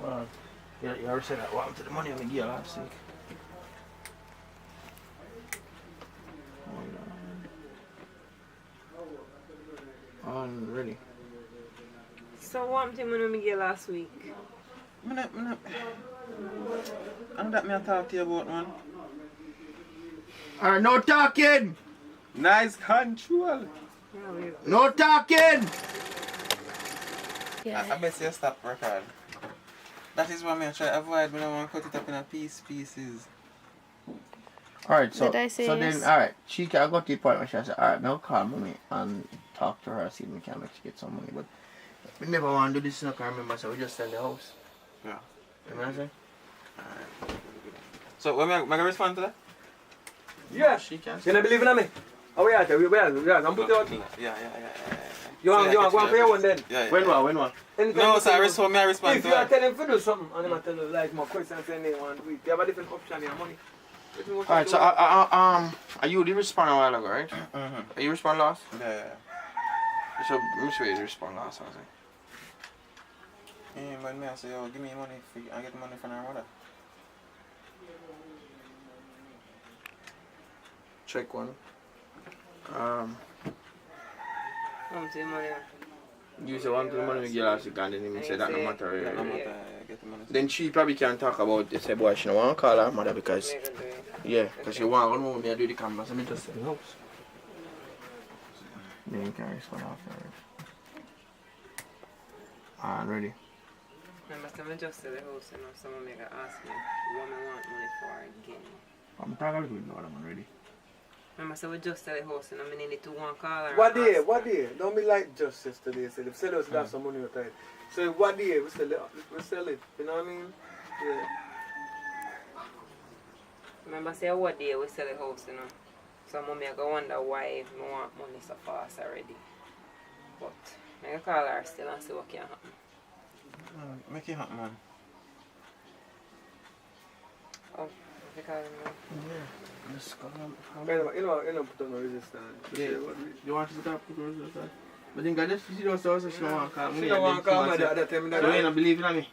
your mother. Well, you already said that. What happened to the money I gave you last week? On ready. So what happened to money when I get last week? I'm that me talk to you about, man. Alright, no talking! Nice control. No talking! Yeah. I bet you stop record. That is what I try to avoid when I want to cut it up in a pieces. Alright, so Did I say so yes? then alright, I got to the point where she said, alright, now call mommy and talk to her, see if we can make she get some money. But we never want to do this, I can't remember, so we just sell the house. Yeah. You know what I'm saying? Alright. So when am I respond to that? Yeah. She can. You don't believe in me? Oh, we are. I'm putting out. Yeah. You want to go for your one then? Yeah. When what? No, so I respond If to you are that. telling them to do something, and them tell you like more questions than they want to do it, you have a different option in your money. Alright, so are you the respond a while ago, right? Mm-hmm. Are you respond last? Yeah. So let me show you the respond last, I think. Yeah, but me I say, yo, give me money I get money from our mother. Check one. How much money? You say one to the money we get last week and then he said that no matter. No Right? matter, get the money. Then she probably can't talk about this boy. She don't want to call her mother because because she want to know me I do the camera, so me just say no. Then you can respond after. And ready. Remember, someone just said the house, you know, someone make her ask me what I want money for again. I'm talking with no I'm ready. Remember, so we just sell the house, and I need to one call her. What day? Don't be like just yesterday. Say, if sellers got some money outside. So what day we sell it. You know what I mean? Yeah. Remember, say what day we sell the house, you know. So mommy, I go wonder why we want money so fast already. But I can call her still and see what can happen. Make it happen, man. Oh, I call him now. Yeah. Let's go. You know, put on no resistance. Yeah. You want to start put on resistance? But then God, she don't say she don't want to call me. She don't want to call me at that time. So you don't believe in me?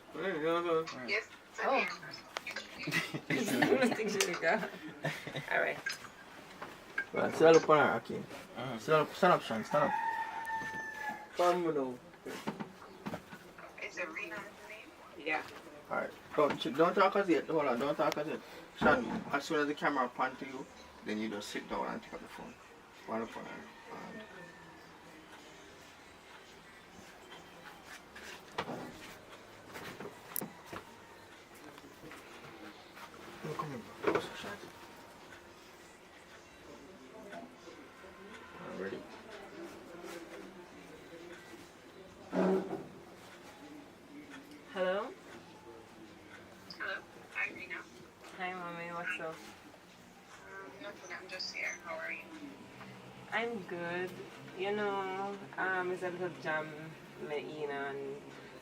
Yes. Oh. I think she did that. Alright. Well, stand up on her, Ackeen. Stand up, Sean. Stand up. Come now. Is it Rena name? Yeah. Alright. Don't talk as yet. Hold on. Don't talk as yet. Sean, as soon as the camera pan to you, then you just sit down and take up the phone. One up on her. No, come on. Close, Sean. Ready. Hello? Hello, hi Rena. Hi mommy, what's up? Nothing, I'm just here. How are you? I'm good. You know, it's a little jam me in and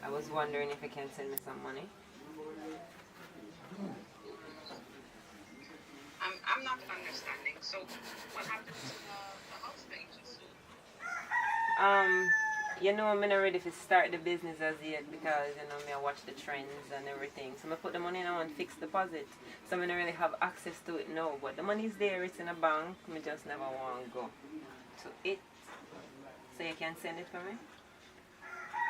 I was wondering if you can send me some money. I'm not understanding. So, what happened to the house that you just sold? You know, I'm not ready to start the business as yet because, you know, me I watch the trends and everything. So I put the money in on fixed deposit. So I don't really have access to it now. But the money's there, it's in a bank. Me just never want to go to it. So you can send it for me?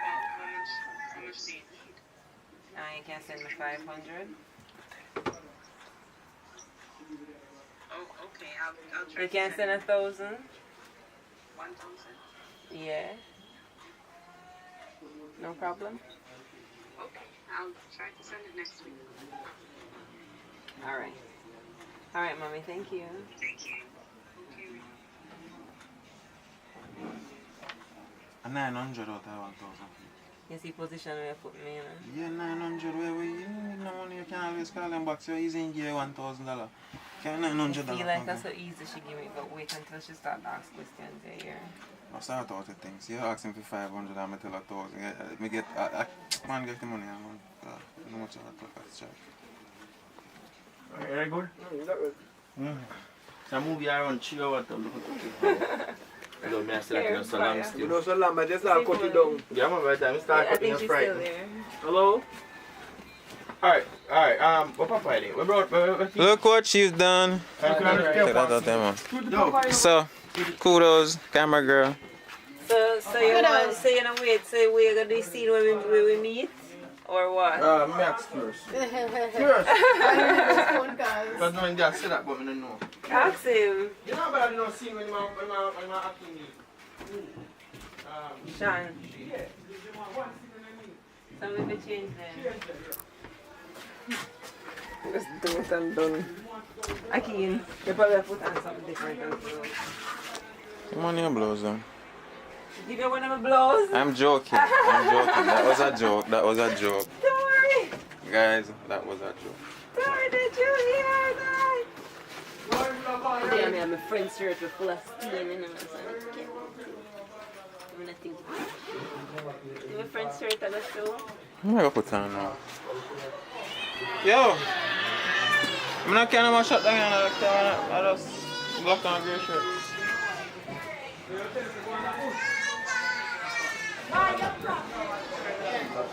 Well, how much do you need? You can send me 500. Oh, okay, I'll try You to can send 1,000. 1,000. Yeah. No problem. Okay, I'll try to send it next week. Alright. Alright, mommy, thank you. Thank you. A 900 out of 1,000. You see position where you put me, you know? Yeah, 900 where we you need no money, you can always call them back, so easy in give $1,000. Can $900 I feel like that's so easy she give me, but wait until she start to ask questions here. I start out with things. You ask him for 500 and I tell her 1,000. Me get, man get the money and man, how much I talk at charge. Very good. It's a movie around 3 hours to look at. You know, me I still like you so long still. You know, so long, but just start cut it down. Yeah, man, by the time I start I cutting think your she's fry. still there. Hello? Alright, what Papa did? We brought, Look what she's done. Check that out there, man. So, kudos, camera girl. So you want, so you know, wait, so we're gonna do scene where we meet? Or what? Max first. First. Because no one just said that, but I don't know. Ask him. You know about the scene when my Ackeen Sean. So we will change them. Just do it and done. Ackeen, you probably put on something different. Money and blows them. Give you one of my blows. I'm joking. That was a joke. That was a joke. Don't worry. Guys, that was a joke. Don't worry, did you hear that? Yeah, I have my friend's shirt full of steam in them. I'm gonna think. My friend's shirt at the show. I'm gonna put on now. Yo! I'm not carrying my shot down here. I just black and grey shirts.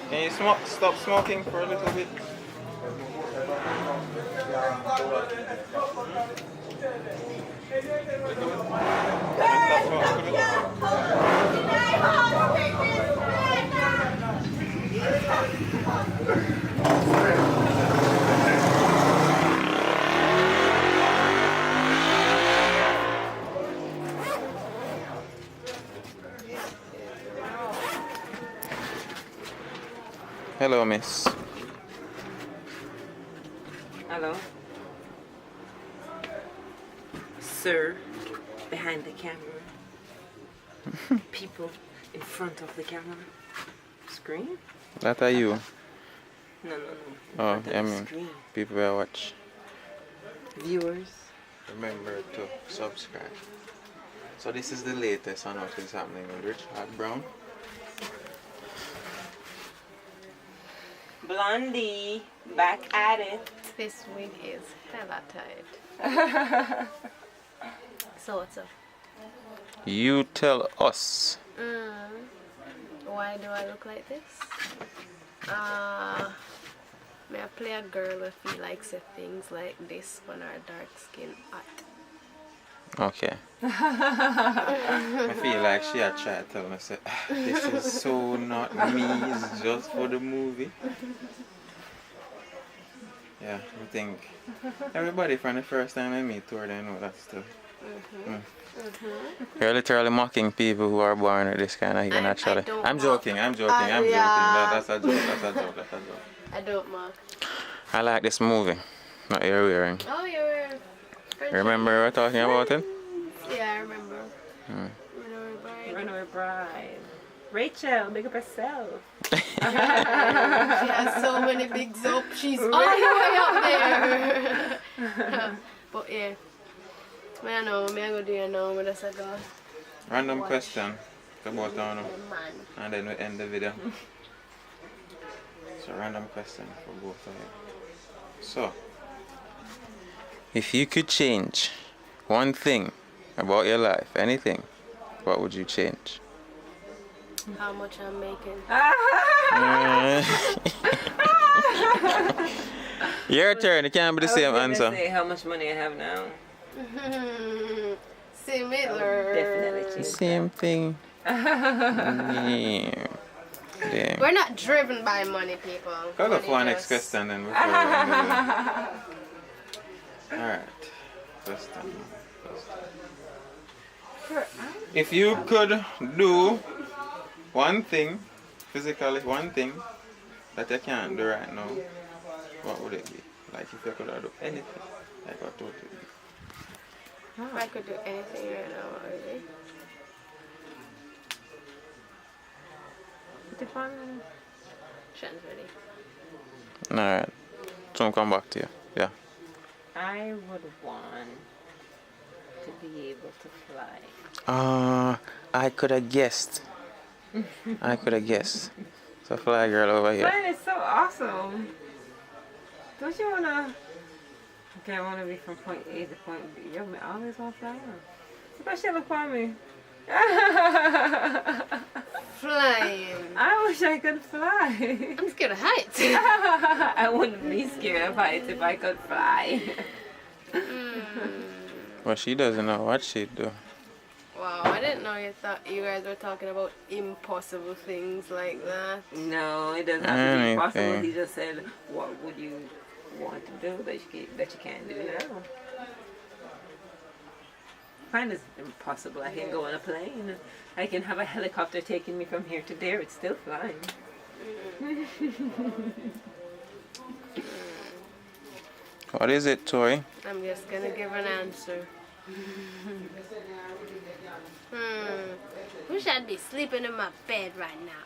Can you stop smoking for a little bit? Hello, miss. Hello. Sir, behind the camera. People in front of the camera. Screen? That are you? No. Oh, Front of I the mean, screen. people will watch. Viewers. Remember to subscribe. So this is the latest on what is happening with Richard Brown. Blondie, back at it. This wig is hella tight. So what's up? You tell us. Why do I look like this? May I play a girl if he likes things like this when our dark skin hot. Okay. I feel like she had tried to tell me, say, this is so not me, it's just for the movie. Yeah, I think everybody from the first time I meet her, they know that stuff. You're literally mocking people who are born with this kind of hair naturally. I'm joking. That's a joke. I don't mock. I like this movie. What you're wearing. Oh, you're Remember we were talking about it? Yeah, I remember. Runaway Bride. Rachel, big up herself. She has so many bigs up. She's all the way up there. But yeah. I don't know. I'm going to do it now. I'm just go. Random question about Tano. And then we end the video. It's a random question for both of you. So, if you could change one thing about your life, anything, what would you change? How much I'm making. Your turn. It can't be the same answer. Say how much money I have now. Similar. Definitely change. Same thing. Yeah. Damn. We're not driven by money, people. Go Money for our next just- question then. Before we end the video. Alright. Question. If you could do one thing, physically, one thing that you can't do right now, what would it be? Like if you could do anything, like what would it be? If I could do anything right now, what would it be? Define. Shan's ready. Alright. So I'll come back to you. Yeah. I would want to be able to fly. I could have guessed. I could have guessed. So fly girl over here. Flying is so awesome. Don't you wanna? Okay, I wanna be from point A to point B. Yo, I always want to fly. Especially look for me. Flying. I wish I could fly. I'm scared of heights. I wouldn't be scared of heights if I could fly. Well, she doesn't know what she'd do. Wow, I didn't know you guys were talking about impossible things like that. No, it doesn't have to be possible. He just said, what would you want to do that you can't do now? Fine is impossible. I can go on a plane. I can have a helicopter taking me from here to there. It's still flying. What is it, Tori? I'm just gonna give an answer. Wish I'd be sleeping in my bed right now.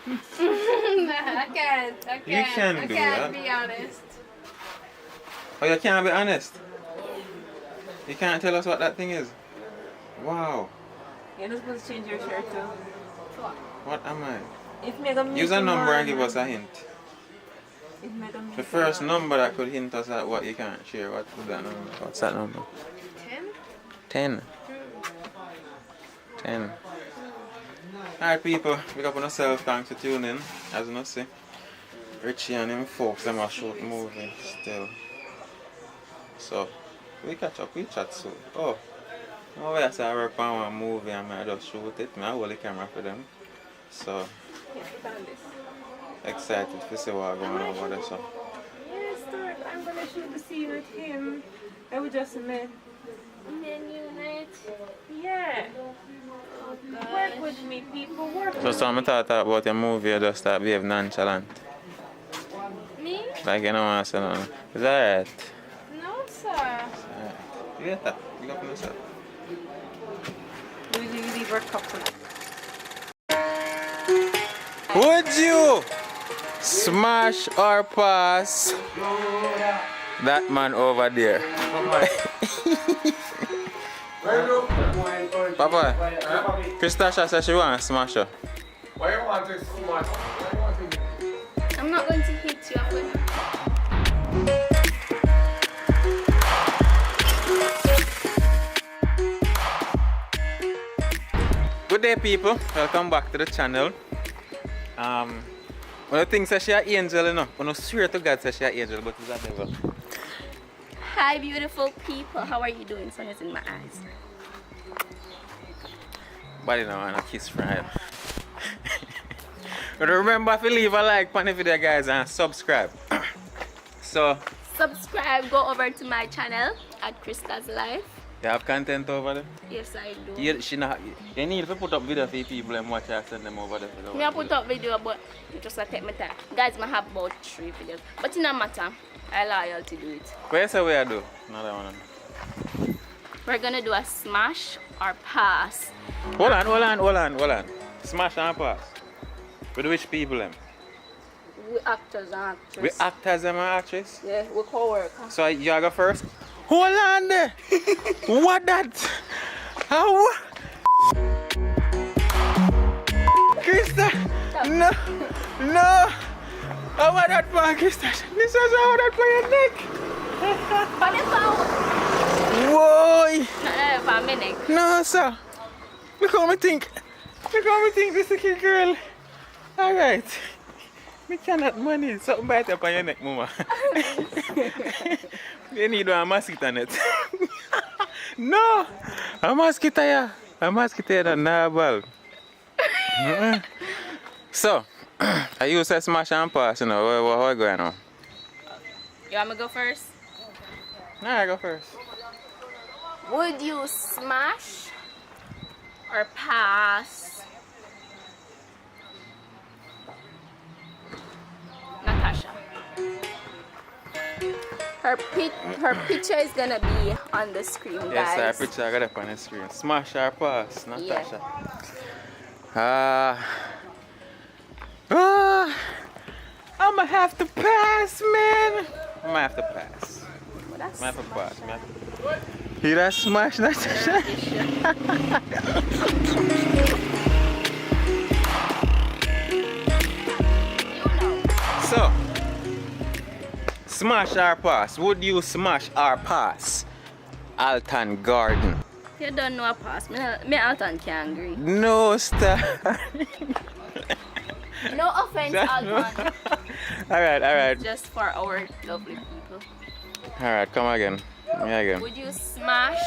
I can't You can I do can't that. be honest. Oh, you can't be honest? You can't tell us what that thing is? Wow. You're not supposed to change your shirt too. What am I? If me gonna Use a number and give us a hint. If me gonna The first number that could hint us at what you can't share. What would that number? What's that number? 10? 10. 10. Alright people, big up on yourself, thanks for tuning in. As you know see, Richie and him folks, them are shoot movie still. So, we catch up, we chat soon. Oh, now I say I work on one movie and I just shoot it. I hold the camera for them. So, excited to see what's going on over there. So. Yes, Stuart, I'm gonna shoot the scene with him. I would just met. Yeah. Work with me, people. Work with So some thought about your movie, you just start behave nonchalant. Me? Like you know what I'm saying. Is that right? No, sir. Alright. You get that? You got yourself. We leave our couple. Would you smash or pass that man over there? Papa, Christasha says she wants to smash her. Why you want to smash? I'm not going to hit you up with Good day people, welcome back to the channel. One of the things that she an angel, you know. I don't swear to God that she an angel, but it's a devil. Hi beautiful people, how are you doing? Sun is in my eyes. But you know, I want to kiss from her. But remember to leave a like on the video guys and subscribe. So, Subscribe, go over to my channel at Krista's Life. you have content over there? Yes I do. You need to put up video for people and watch and send them over there. Me I put up video but it just take my time. Guys, I have about 3 videos. But it doesn't matter. I loyal to do it. Where's the way I do? Another one. We're gonna do a smash or pass. Hold on. Smash and pass. With which people them? We actors and actresses. We actors and actresses? Yeah, we co-work. So you go first? Hold on there! What that? How? Krista! No! How about that for Krista? This was how that for your neck! Whoa! For my neck. No, sir. Look how me think this is a girl. Alright. Me cannot money. Something bite up on your neck, mama. You need a mosquito net. No! A mosquito, yeah. A mosquito that narval. So, I use a smash and pass, you know. What going on? You want me to go first? Nah, I go first. Would you smash or pass Natasha. Her picture is gonna be on the screen, guys. Yes, her picture got up on the screen. Smash or pass, Natasha. I'ma have to pass, man. I'ma have to pass. Well, that's I'ma have to pass. Hear that smash, Natasha? So, smash or pass? Would you smash or pass Alton Garden? You don't know a pass. Me Alton can't agree. No, stop. No offense, Alton. Alright. Just for our lovely people. Alright, come again. Me again. Would you smash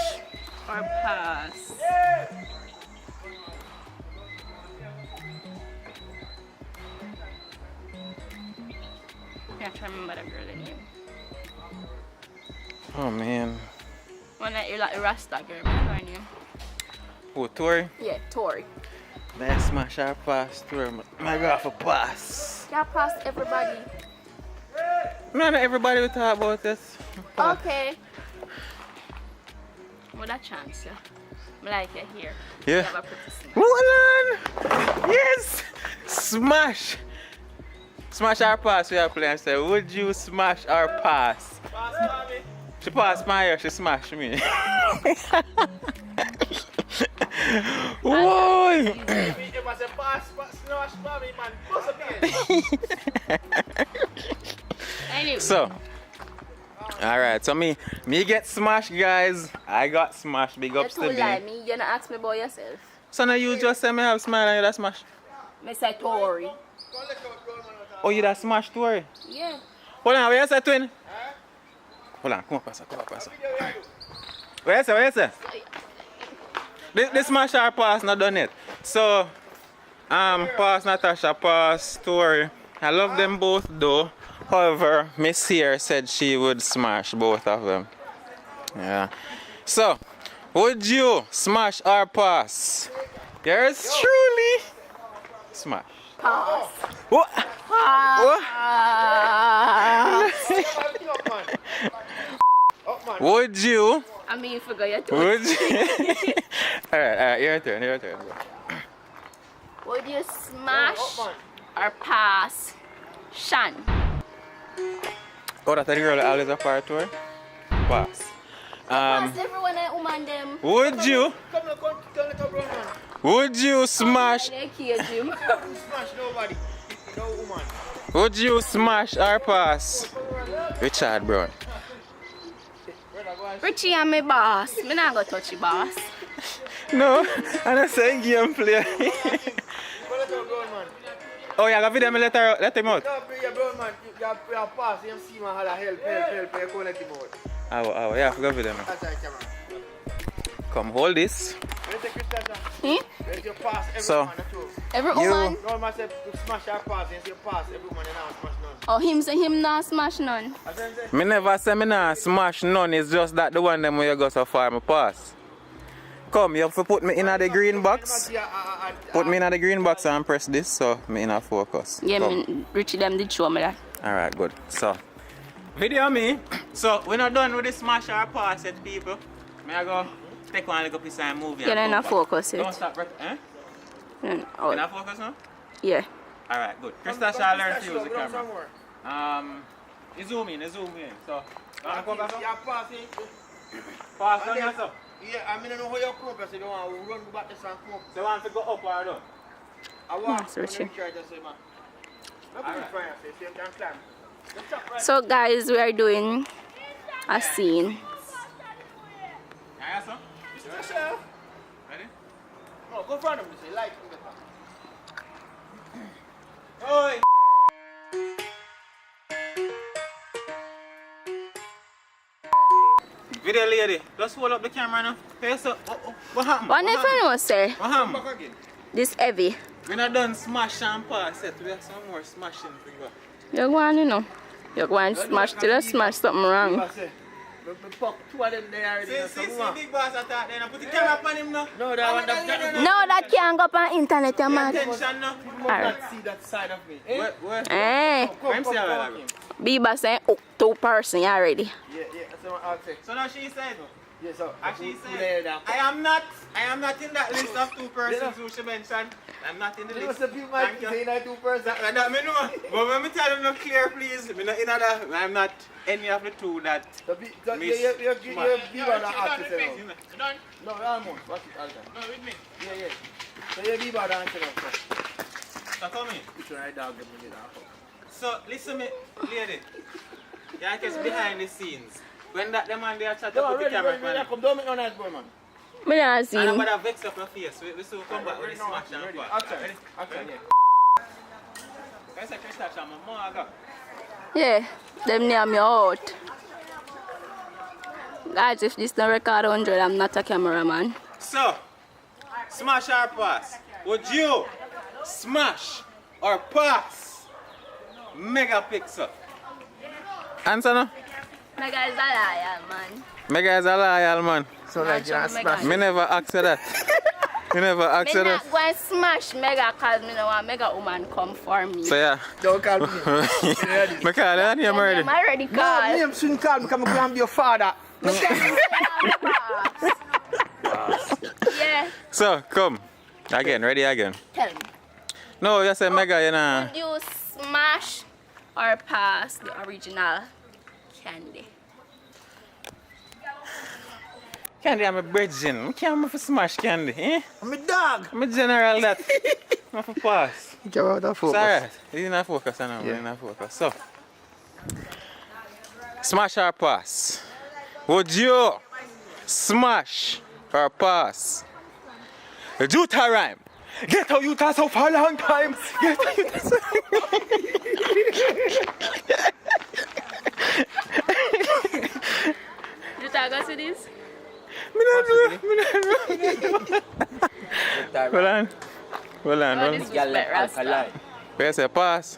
or pass? I can't remember the girl name. Oh man. One that you like Rasta girl, remember her name? Oh, Tori? Yeah, Tori. Let's smash our pass, Tori. I got for pass. Yeah, pass everybody. No, not everybody will talk about this. Okay. What a chance, yeah. I like it here. Yeah. You have a pretty smile. Hold on! Yes! Smash! Smash our pass, we are playing. Say, would you smash our pass? She passed my ear, she smashed me. Whoa! Anyway. So, alright, so me get smashed, guys. I got smashed. Big ups to You me. lie me, you not ask me about yourself. So now you just say me have smile and you that smash. Me say Tori. Oh, you that smash Tori? Yeah. Hold on, where you say twin? Hold on, come on, pass. Where you say? This smash or pass not done yet. So, pass Natasha, pass Tori. I love them both though. However, Miss here said she would smash both of them. Yeah. So, would you smash or pass? Yours truly. Smash. Pass. What? Pass. Would you? I mean, you forgot your toe. Would you? Alright, your turn. Would you smash or pass Shan? Oh, that's the girl that always a part to her? Pass. Pass everyone and woman them. Would you? Would you smash? They cage him. Smash nobody. No woman. Would you smash or pass? Richard Brown. Richie and my boss. Me not gonna touch your boss. No, I'm not saying gameplay. Oh, yeah, I got video, let him out. No, your brown man, you have pass, you see man, help, you can't let him out. Oh, yeah, I forgot video, man. That's right, camera. Come, hold this. Where's the Christian? Hmm? Where's your pass, every So, woman, that's true. Every You- woman. No man said to smash your pass, you see your pass, every woman, and now smash none. Oh, him say him not smash none. That's what I'm saying. Me never say me nah smash none, it's just that the one them where you go so far, me pass. Come, you have to put me in the green box. Put me in the green box and press this, so me in a focus. Yeah, Come. me, Richie them did show me that. Alright, good. So, video me. So, we're not done with the smash or pass yet, people. May I go take one little piece and move Yeah, they're not focus Don't it. stop, eh? Oh, You're not focus now? yeah. Alright, good. Krista shall learn to use the camera. You zoom in. So, come back up. Your pass, Pass on yourself. yeah, I mean, I know how you come up, so you don't want to run back this and come up. So, you want to go up or down? I want Yes, Richie. to try to say, man. Alright. So you can climb. So guys, we are doing a scene. Yeah, sir? Ready? No, go front of me, say, like, Oi! Video lady, just hold up the camera now. Hey, so, what happened? What if I know, sir? What happened? This heavy. We're not done smash and pass yet. We have some more smashing to go. You're going, you know. You're going to smash till you smash something wrong. Fuck two of them there already. See, big boss attack then. Put the camera on him now. No, that No, that can't go up on internet, you man. Attention now. Alright. see that side of me. Where? Eh. I'm saying I go. Bieber saying, oh, 2 person already. Yeah, that's what I'll say. So now she said. Yeah, so. She said, I am not in that list of 2 persons who she mentioned. I'm not in the list. People might say that 2 persons. That me know. But when me tell them no clear, please. Me not in that. I'm not any of the 2 that. You're Bieber the artist. No, almost. Watch it all time. No, with me. Yeah. So you're Bieber the artist. So come in. Which one I dog them with that? So listen me, lady. You just behind the scenes. When that the man there chat up with the camera. Come, don't make no nice boy, man. Me not see And I'm him. gonna vex up my face. We still come back with the smash and part. Action, yeah. I said Chris Tasha, my mom I got. Yeah, them near me out. Guys, if this don't record 100, I'm not a cameraman. So, smash or pass? Would you smash or pass Megapixel? Answer no? Mega is a liar, man. Mega is a loyal man. So like you're smash. Me never asked that. Me never asked Me that. not go and smash Mega because me no want Mega woman come for me. So yeah. Don't call me. Me call that name already. I'm already No, called. name shouldn't call me because I'm going to be your father. Yeah, So, come. Again, ready again. tell me. No, you say Mega, you know. Would you smash or pass the original candy? Candy, I'm a virgin. I can't move for smash candy, eh? I'm a dog. I'm a general that. I'm for pass. Get out of focus. Sorry, he's not focus, I know. Yeah. He's not focus. So, smash or pass? Would you smash or pass? Juta rhyme. Get how you toss out for a long time. Get how you toss You talk us to this? Hold on. Oh, this was better Rasta. Where's the pass?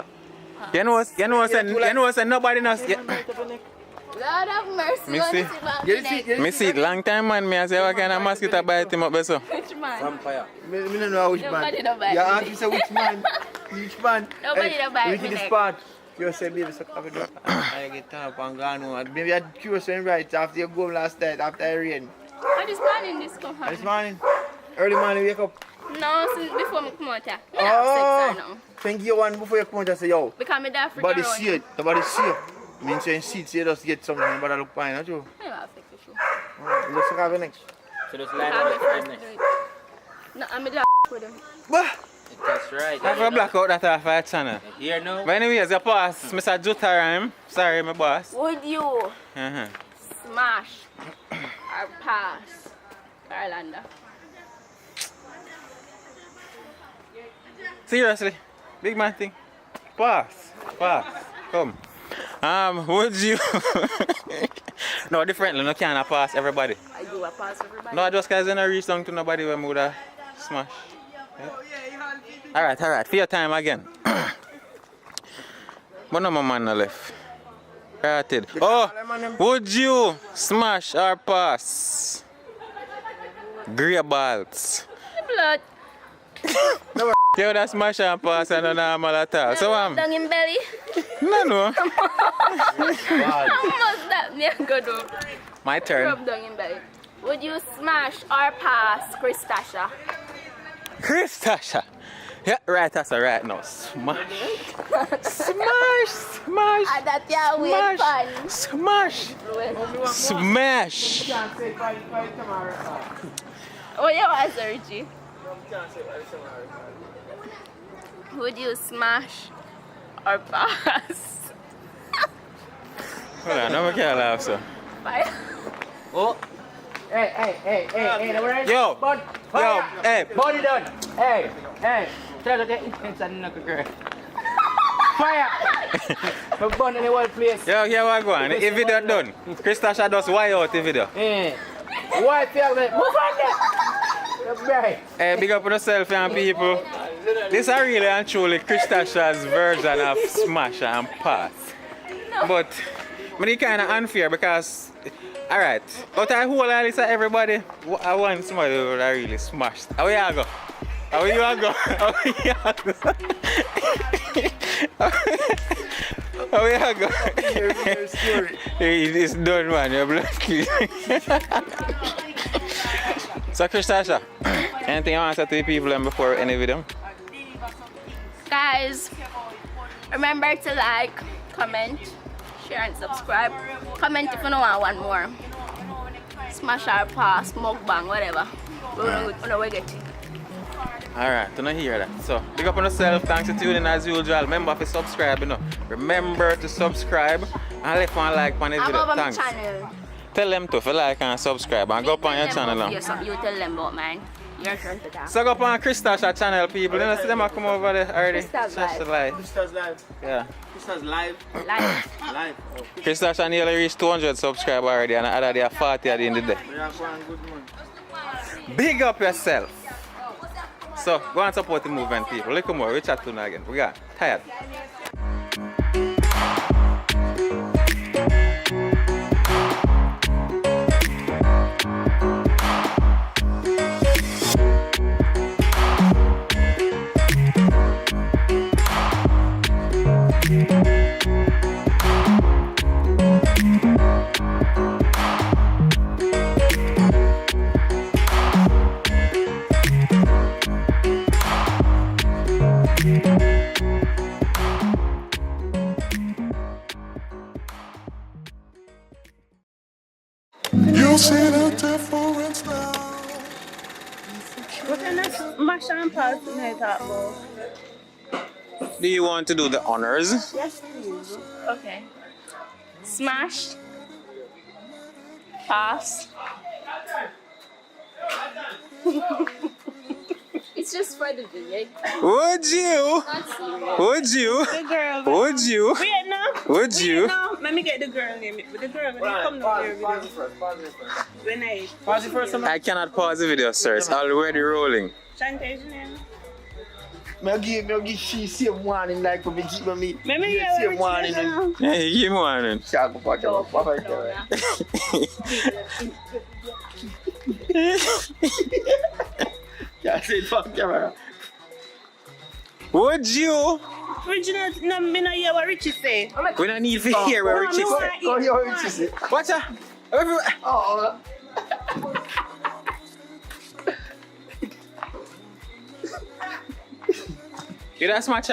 You know, say nobody knows. Lord have mercy. Me on see. this event. Me see it long time, man. Me I say, what kind of mosquito bite him up, so? Which man? Me don't know which Nobody man. don't bite You me. ask me say which man? Which man? Nobody don't bite Look me at this neck. part. You say baby so cover door. I get turned up and gone home. Maybe I curious when right after you go last night after I rain. Oh, this morning this come And this happen. morning, early morning wake up. No, since before me come out here. Me have sex or no. Thank you one before you come out and say yo. Because me there for Body see it. The body see it. Means saying see it, so you just get something but I look fine, don't you? Me have sex with you. You just have it next. So just I line have up it with first them do next. it. No, I'm there with them. Bah! That's right. I have a blackout that off our channel. Here now. But anyways, your boss, Mr. Juta rhyme. Sorry, my boss. Would you Uh-huh. smash or pass Orlando? Seriously, big man thing. Pass. Come. Would you? No, differently. No, can't pass everybody. I do a pass everybody. No, just cause I don't reach down to nobody when we would smash. Yeah? Alright. For your time again. But no more man no left. Right. Oh, would you smash or pass? Grey balls. Blood. You would smash and pass and no normal at all. So Down in belly. no. How much that me go do? My turn. Rub down in belly. Would you smash or pass Chris Tasha? Chris Tasha. Yeah, right, that's right now. Smash. Ah, that yeah, wait fun. Smash. Oh, you want Sergi? Would you smash or pass? Hold on, no, we can't laugh, so. Fire. Oh. Hey, Yo, hey. body done. Hey, try to get intention in the girl. Fire! My bun in the whole place. Yo, what going? If video done, Chris Tasha does why out the video. White velvet, move on there. Hey, big up on yourself and people. This is really and truly Chris Tasha's version of smash and pass. But it's kind of unfair because Alright, out of whole of this everybody, I want somebody who that really smashed. How you go? How you go? How you go? How you go? It's done, man. You're lucky. So, Christasha, anything you want to say to the people before any video? Guys, remember to like, comment, share and subscribe. Comment if you don't want one more. Smash our pass, mukbang, whatever. We get it. Alright, do not hear that. So, big up on yourself. Thanks for tuning in as usual. Remember to subscribe, you know. Remember to subscribe and leave one like on the video. Thanks. Channel. Tell them to like and subscribe and go up on your channel now. You tell them about mine. Your turn to talk. So go up on Christasha channel, people. You know, see them come over there already. Christa's live. Christa's live. Yeah. Christa's live. Live. Live. Oh. Christasha nearly reached 200 subscribers already and other day 40 at the end of the day. We are going good, man. Big up yourself. So go and support the movement, people. Look more. We chat to you again. We got tired. You see the difference now. What kind of mash and pass do you talk about? Do you want to do the honors? Yes, please. Okay. Smash. Pass. It's just for the video. Would you? Not serious. Would you? The girl. Would you? Wait, no. Would you? Wait, no. Let me get the girl name. The girl when they come down here. Pause it first. When I. Pause it first. I cannot pause the video, sir. It's already rolling. Shantae's name. I'll give she same warning like for me keep me. Maybe you same warning. Yeah, you give me one. Shaka paka. Yeah, say fuck camera. Would you? Original, no, me no hear what Richie say. We don't need to hear where Richie No, say. Go hear what Richie say. Watch out. Oh. You don't smash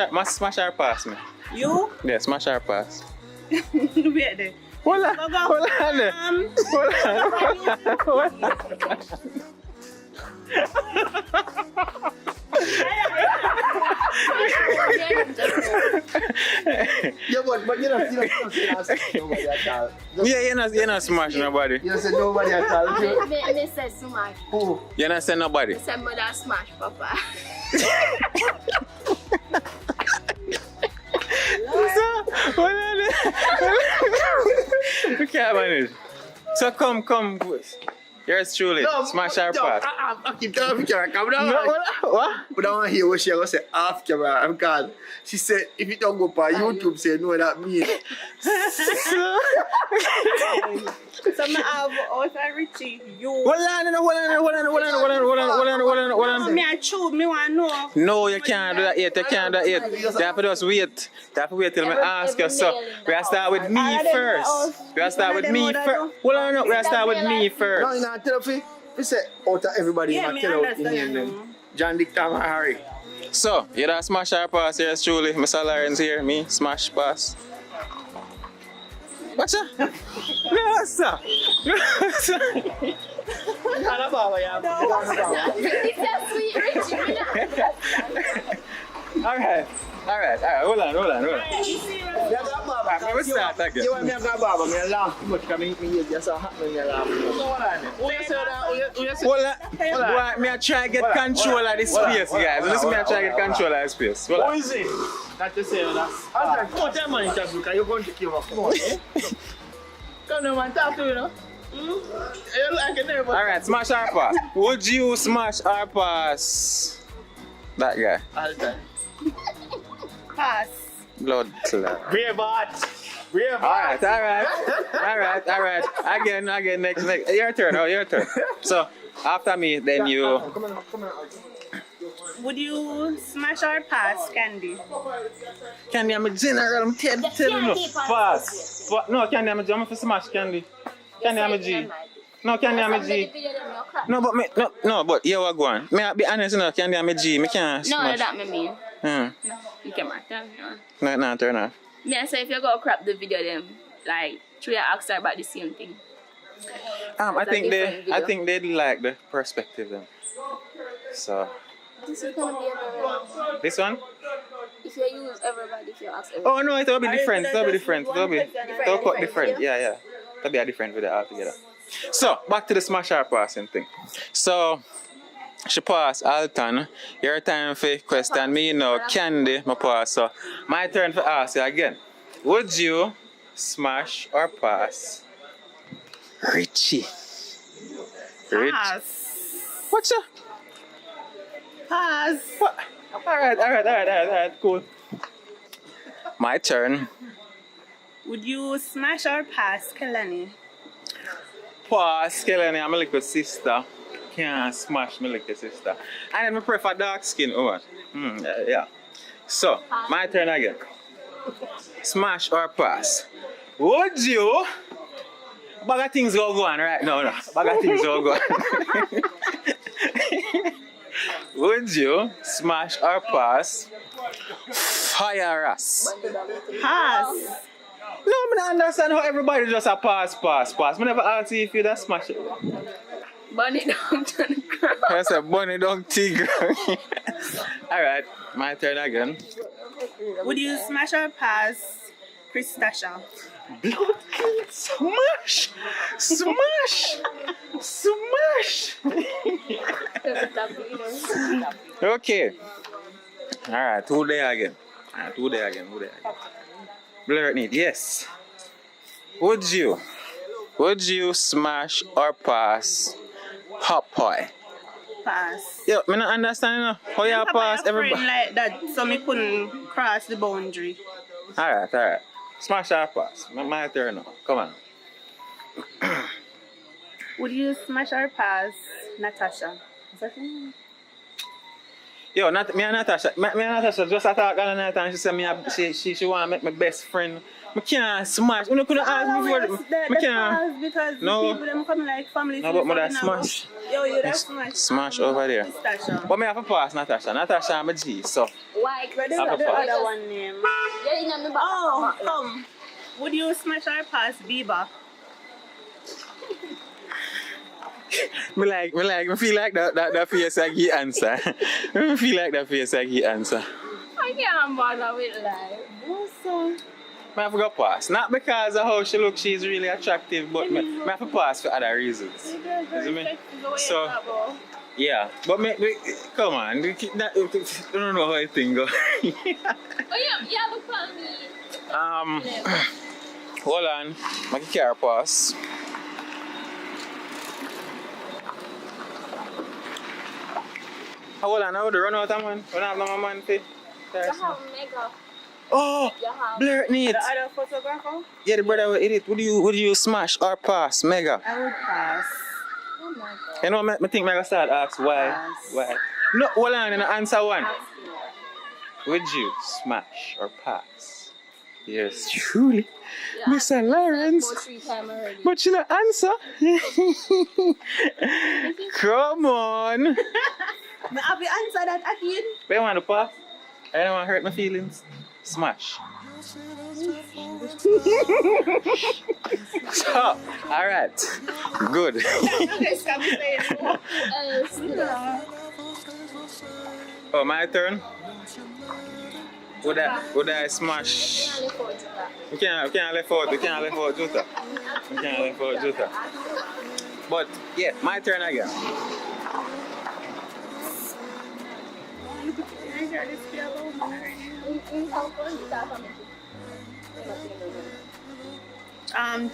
our pass, man. You? Yeah, smash our pass. Wait there. Hold on. Go. Hold on. Hold on. Yeah, but you know, nobody at all. Yeah, you're not smash nobody. You said nobody at all. Me say smash. Who? You're not saying nobody. Say mother smash, papa. We can't manage. So come. Yours truly. Smash our pass. I keep telling you, come down. What? But I want to hear what she going to say off camera. Because she said, if it don't go on YouTube, say, no, that means. So I have also Richie. You. Hold on. Me I choose. Me want to know. No, you can't do that yet. You have to just wait. You have to wait till I ask you. So, we have to start with me first. We have to start with me first. Hold on, we have to start with me first. No, you know, tell you, we say, out of everybody, Yeah, you me tell out understand, in you them. know. John Dick, Tom, and Harry. So, you don't smash our pass here, truly. Mr. Lawrence here, me, smash pass. What's that? No, sir. No, sir. It's a sweet Richie. Alright. Hold on. We start again. You want me to go barber? Me laugh too much because me hear just a hot me laugh. Hold on. Me I try to get control of this space, guys. Listen, me I try to get control of this space. Hold Who on. is it? Not to say that. Come on, tell me, because you're going to kill us. Come on, eh? Come on, man, talk to me, no? You like it there, but... Alright, smash our pass. Would you smash our pass? That guy. All the time. Pass. Blood clot. Braveheart. Brave. Alright. Again, next. Your turn, your turn. So, after me, then you... Would you smash or pass Candy? Candy, I'm a general. I'm telling you. Pass. No, Candy, I'm for smash Candy. Candy, I'm a G. No, Candy, I'm a G. No, but but yeah, what go on? May I be honest, you know, Candy, I'm a G. Me can't smash. No, that me mean. You can mark that. No, turn off. Me I say if you go crap the video, then like three ask her about the same thing. I think they like the perspective then. So. This is gonna be everywhere. This one? If you use everybody, if you ask everybody. Oh no, it'll be different. It'll be different. It'll cut different. Yeah. It'll be a different video altogether. So back to the smash or passing thing. So she pass Alton. Your time for question me now. Candy, my pass. So my turn for ask you again. Would you smash or pass Richie? Pass. What's up? Pass. What? Alright, cool. My turn. Would you smash or pass Kelani? Pass, Kelani, I'm a little sister. Can't smash my little sister. And I prefer dark skin over. Yeah. So, my turn again. Smash or pass? Would you? Bag of things go on right now. No. Bag of things go on. Would you smash or pass fire us? Pass. No, I don't understand how everybody just a pass. I never ask you if you just smash it. Bunny down to the ground. That's a bunny dog tigger. Alright, my turn again. Would you smash or pass Christasha? Smash! Okay. Alright, two day again. Blur it need. Yes. Would you smash or pass Hot Pie? Pass. Yo, me not understand, you know. How you pass everybody? Like that, so me couldn't cross the boundary. Alright. Smash or pass? My turn now. Come on. Would you smash or pass Natasha? Is that your name? Yo, me and Natasha just attack all night and she said she want to make my best friend. I can't smash. You couldn't ask me before. I can't. Because no. the people them come like family. No, but mother smash. Yo, you that smash. Smash over there. Natasha. But me have to pass Natasha. Natasha I'm a G, so. Why? Where the other one name? Oh, come. Would you smash or pass Biba? Me feel like that face I give answer. Me feel like that face I give answer. I can't bother with life. Also. I have to go pass. Not because of how she looks, she's really attractive, but I have to pass for other reasons. You me? So, yeah. But come on. I don't know how I think go. Oh, yeah, look for me. Hold on. Make a car pass. Hold on, I would run out of man. We don't have no more man for. You have mega. Oh, blur it needs. The other photographer? Yeah, the brother will edit. Would you smash or pass Mega? I would pass. Oh my god. You know, I think Mega start ask why. Pass. Why? No, hold on, and answer one. Would you smash or pass? Yes, truly. Yeah, Mr. Lawrence. But you don't answer. Come on. I have to answer that again. Where you want to pass? I don't want to hurt my feelings. Smash. So, alright. Good. Oh, my turn? Would I smash? We can't left out Jutta. But yeah, my turn again.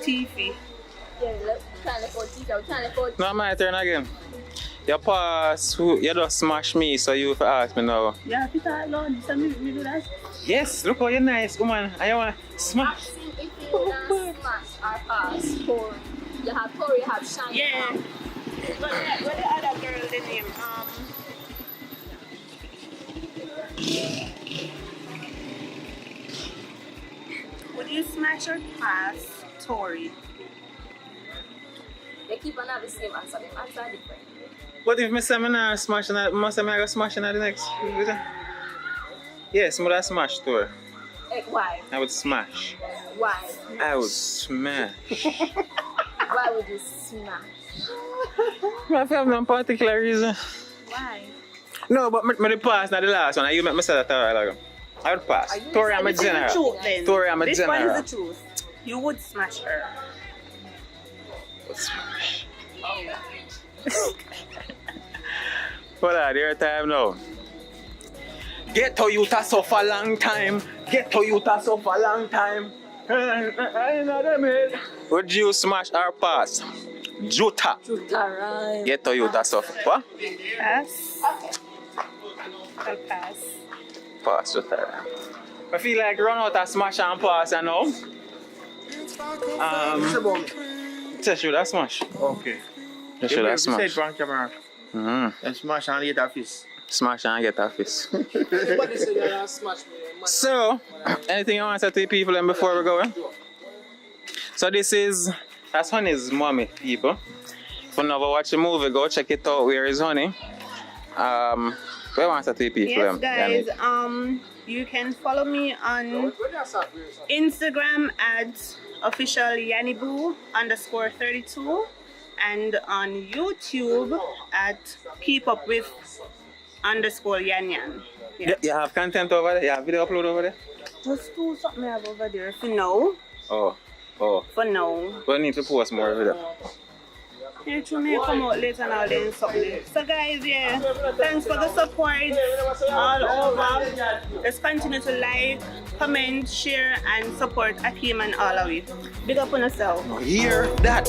Tiffy. No, my turn again. You pass, you just smash me, so you ask me now. Yeah, Peter alone, so me do that. Yes, look how you're nice, come on. I want to smash. Smash or pass Tori. You have Tori, you have Shani. Yeah. What the other girl the name? Would you smash or pass Tori? They keep on having the same answer. Them answer are different. What if me say me nah smashing at, must say me I go smashing at the next video? Yes, me would smash to her. Why? I would smash. Why? I would smash. Why would you smash? If you have no particular reason. Why? No, but me pass not the last one. You make me say that a while ago. I would pass. Tori, I'm a general. Tori, I'm a This general. one is the truth. You would smash her. Would smash. Hold on, your time now. Get to you to suffer long time. Get to you to suffer long time. Would you smash or pass? Juta. Alright. Get to you to suffer. What? Pass. I'll pass. Pass, Juta. I feel like run out of smash and pass, you know. Just should I smash? Okay. Just should I smash? You said on camera. And smash and get a fist. Smash and get a fist. Everybody say you smash me. So, anything you want to say to the people and before we go? So that's Honey's mommy, people. If you never watch the movie, go check it out. Where is Honey? What you want to say to the people? Yes, guys. You can follow me on Instagram at officialyaniboo_32 and on YouTube at keepupwith_yanyan. Yeah. You have content over there? You have video upload over there? Just do something I have over there for now. Oh. For now. We need to post more video. Yeah, true, may come out later now then something. So guys, yeah, thanks for the support all over. Let's continue to like, comment, share and support Ackeen and all of you. Big up on yourself. Hear that?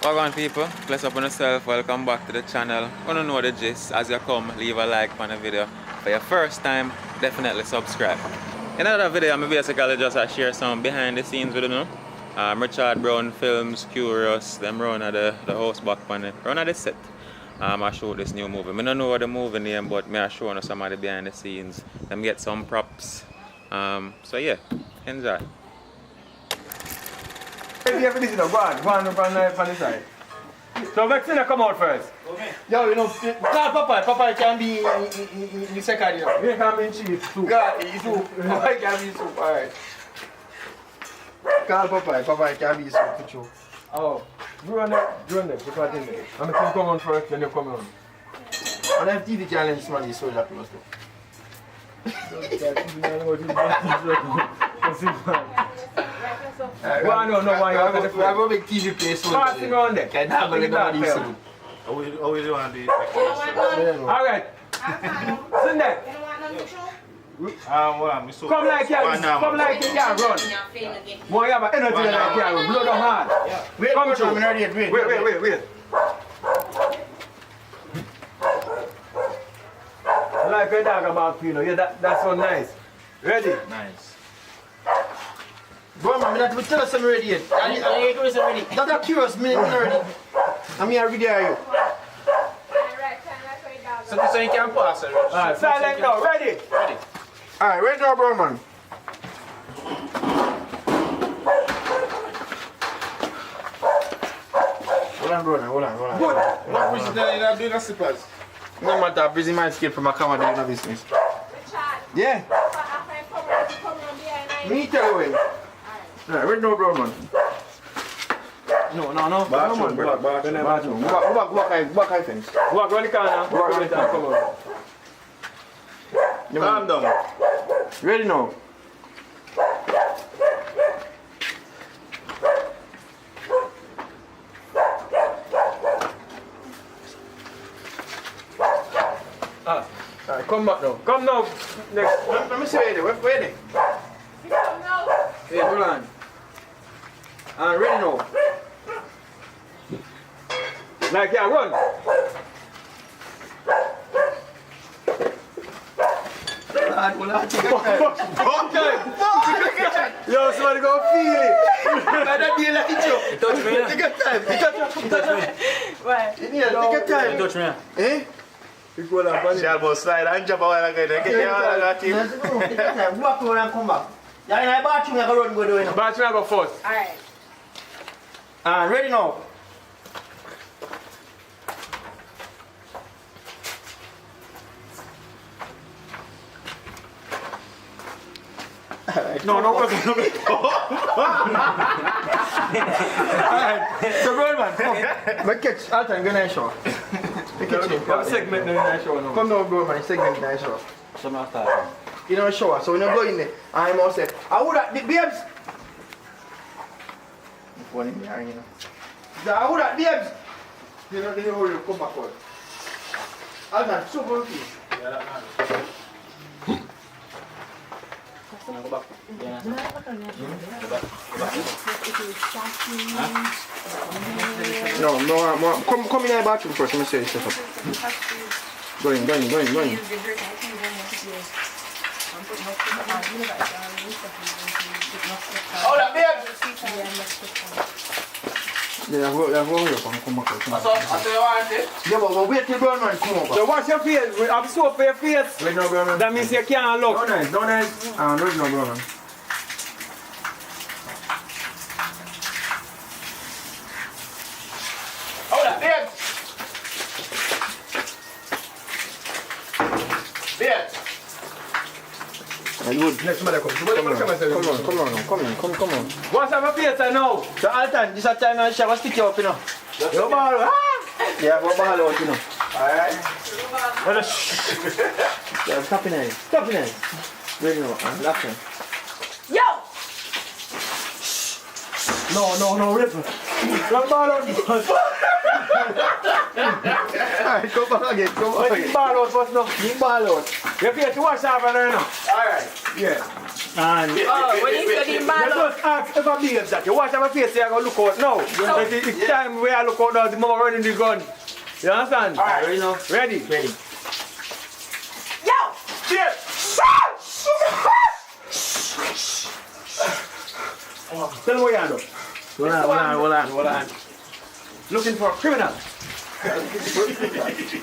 Welcome people, bless up on yourself, welcome back to the channel. Want to know the gist? As you come, leave a like on the video. For your first time, definitely subscribe. In another video, I'm basically just share some behind the scenes with you. Richard Brown Films, Curious, them run at the house back on it, run at the set. I show this new movie. I don't know what the movie name, but I show you some of the behind the scenes. Them get some props. So yeah, enjoy. If you ever listen to go on from the side. So Vexina come out first. Okay. Yo, you know, Papa can be in the second year. He can be in chief too. God, he's soup. Papa can be soup, alright. Call Papa can be soup for sure. Oh, you run there, put that in there. I'm going to come on first, then you come on. And then TV channel is money, so that close to. Why no, why you have a big TV place. Passing on there. Can have a little soon. How will you want to do it? Alright. Sit there. Come like you can run. Boy, you have energy like you can run. Blow the hard. Come through. Wait. Like a dog about you know, yeah, that's so nice. Ready? Nice. Bro, man, I have to tell us I'm ready yet. I'm ready. That's curious, me ready. I'm here video you. So you can pass it. Alright, silent now, ready? Alright, ready now, bro, man. Hold on, bro, hold on. Good. What was it that you're doing the slippers? No matter, busy man escape from a camera doing a business. Yeah. Me tell you when. Alright, ready now, bro, man. No. Bathroom. Back, I think. Walk around the corner. Walk around the corner. Come on. Calm down. Ready now. come back now. Come now. Next. Let me see where they. Hey, hold on. And ready now. Like, yeah, run. Yo, somebody go feel it. You touch me. Take your time. You touch me. Why? Take your time. You touch me. Eh? You go like that. She almost slide and jump a while ago. Take your time. Walk around and come back. Yeah, in the bathroom, you go run, go do it. Bathroom, I go first. Alright. And ready now. No. Alright, so run, man. Come. But catch, I'll try and go in the show. Come segment now in the show now. Come down, bro, man. Segment in the show. So I'm start. You know, shower. So when you go in there, I must say, I would have, babes. One in there, you know. I would have, babes. You know, they will come back out. I'll not, so good, please. Yeah, go back. Yeah. No, come in the bathroom first. Let me see you set up. Go in. Hold up, babe. Yeah, go here, come back. I saw you want it. Yeah, but wait till brown man come over. So wash your face. We have soap for your face. Wait, no brown man. That means you can't look. Don't nice. Wait, no brown man. Hold up, babe. Babe. Good. Next man come. Come on. Wash your face now. So all time, this time I shall stick you up, you know. You ball, yeah, go ball out, you know. Alright. Yeah, stop in there. Ready now, left hand. Yo! No, ripple. Don't ball out. Alright, come back again. Ball out first now. You ball out. Your face wash off and now. Alright. Yeah. And Oh, when you say the you ball just ask if I behave that. You wash your face, you go look out now. It's time where I look out now, the mama running the gun. You understand? Alright, ready now? Ready? Yo! Cheers! Tell me what you do. Hold on. Looking for a criminal.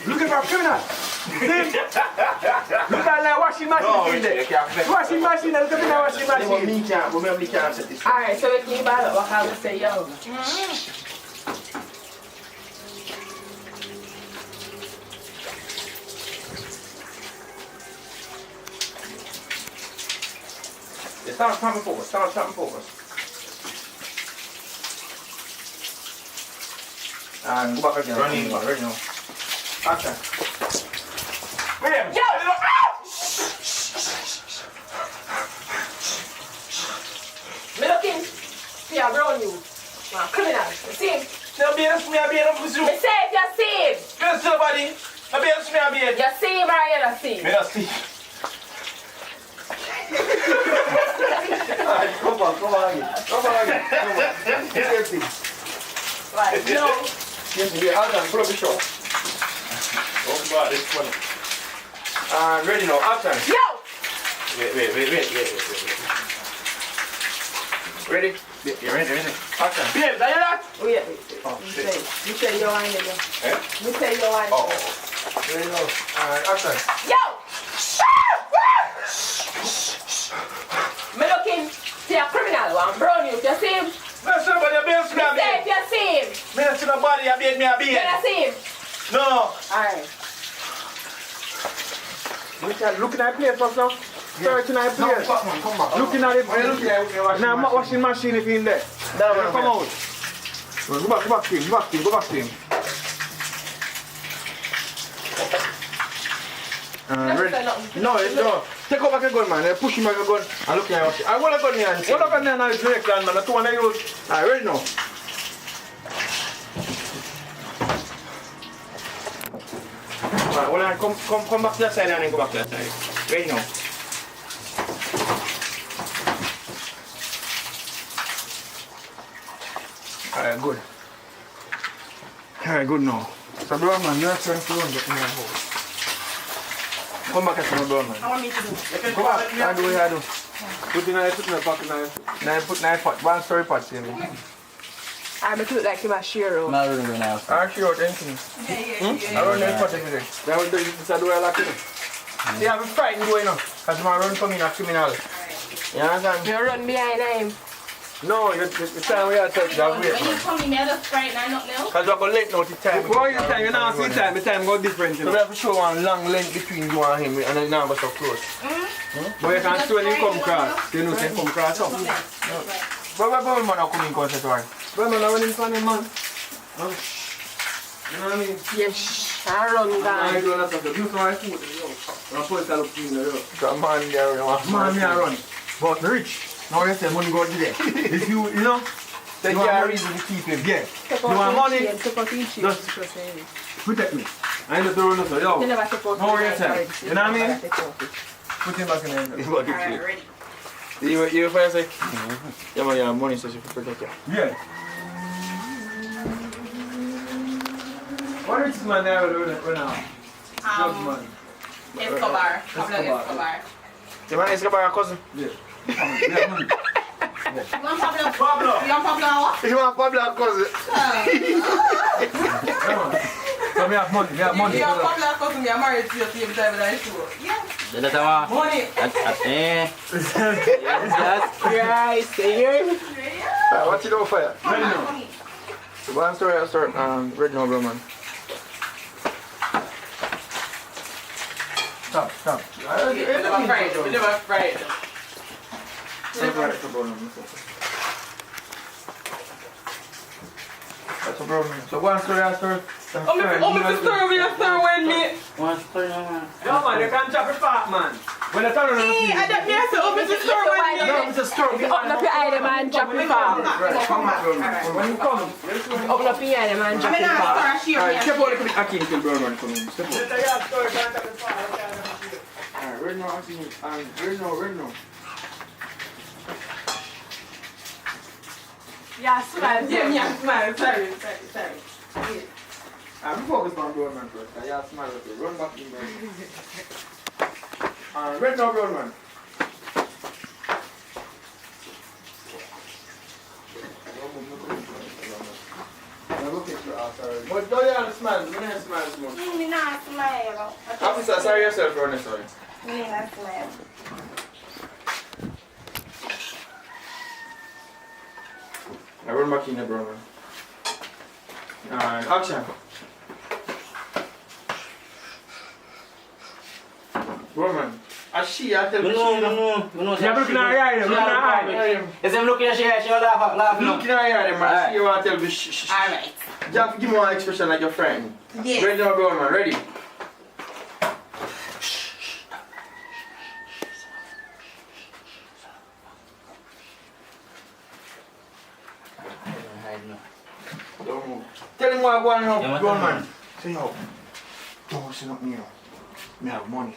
Looking for a criminal. See? Look at that washing machine in there. Washing machine, look at the washing machine. Me can't set this. Alright, so we can buy it. What can we say, yo? Start coming forward. And go back again. Running, ready now. Action. William! Yo! Me looking for your brown you. Criminal. You see him? No, be enough for me, be enough for you. Me say if you see him. First, somebody. No, be enough for me, be enough. You see him or you don't see him? Me not see. Alright, come on again. Right, no. Yes, yeah, hold on, pull up the shot. Oh God, this funny. And ready now, action. Yo! Wait. Ready? You ready? Action. Babe, are you that? Wait. Oh, You shit. say you're wine again. Eh? You say you're wine. Oh. Ready now. And action. Yo! Me looking for a criminal one, brown you. You see him? No, somebody, you beat me, Say if you see him. Me not see nobody, you beat me, You don't see him? No. Alright. Looking at the place first now. Searching at the place. Come back. Looking at it. Why you looking at the washing machine if in there. Come out. Go back to him. Ready? No. Take out back a gun, man. Push him back a gun. And look at him. I want a gun here. What up and then I direct man? I don't want to use. Alright, ready now. Alright, hold on, come back to that side and then go back to that side. Right now. Alright, good. Alright, good now. So, bro, man, you're trying to run get in your house. Come back here, bro, man. I want me to do. Come back, and do what you do. Put in a pocket now. Now put in a pot, 1 story pot, see me. I'm going to look like him a share out. I'll share out anything. I run that pot every day. That will do this, I do a lot, you know. See, I'm frightened going on. Because my run for me, not criminal. You understand? You run behind him. No, the time we are touch that way. When you come in, you're just frightened and not now. Because we're going to length out the time. Why you time? You know, see time. The time go different. You So know? we have to show one long length between you and him and then now we're so close. But you can't see when you come cross. You know, say come cross up. But where man are coming close to one? But man, I'm running from him, man. You know what I mean? Yes, I run I down. do a lot of stuff. You my food, yo. I'm putting that up to you, yo. So man, there you are. Man, me I run. But rich. Now you say money go to there. If you know, Then you are reason to keep him. yeah. You want money? Just protect me. I ain't just run up, yo. You never take out No worry yourself. You know what I mean? Put him back in there. Alright, ready. You first say? Yeah, man, you have money so you can protect you. Yeah. What is this man there right now? Judge man. Escobar. Pablo Escobar. The man is about your cousin. Yeah. You want Pablo? Pablo! You want Pablo? You want Pablo cousin? So me have money, me have money. You have Pablo cousin, you're married to your same time that I show. Yeah. Money. That's Christ. What you do for you? Ready now? So one story I start red now, bro, man. Stop. We never fried. That's a problem. So one story I start. Oh, me story when me. Yo man, you can't chop it back, man. When I turn around, I don't hear so. Oh, me story when me. No, it's a story. Open up your eye, them and drop it far. Right, come back, bro, man. when you come, Open up your eye, them and drop it far. Alright, step out a bit, Ackeen, till bro, man, come in. Step out. Alright, red now, Ackeen. Red now. Yeah, smile. Yeah, smile. Sorry. I'm focused on bro, man, first. I have smile with you. Run back in, man. Red now, bro, man. But don't you have smile? You don't smile this much. Me not smile. Officer, sorry yourself, bro, sorry. Me not smile. I run back in there, bro, man. Action. Bro, man. I tell you. you're looking at her eye, looking at her eye. Is him looking at she laugh? Looking at her, man. You want to tell me, shh. Alright. You have to give me one expression like your friend. Yes. Ready now, bro, man. Ready? Don't move. Tell him what I want now, bro, man. Say, yo, don't say nothing, you know. Me have money.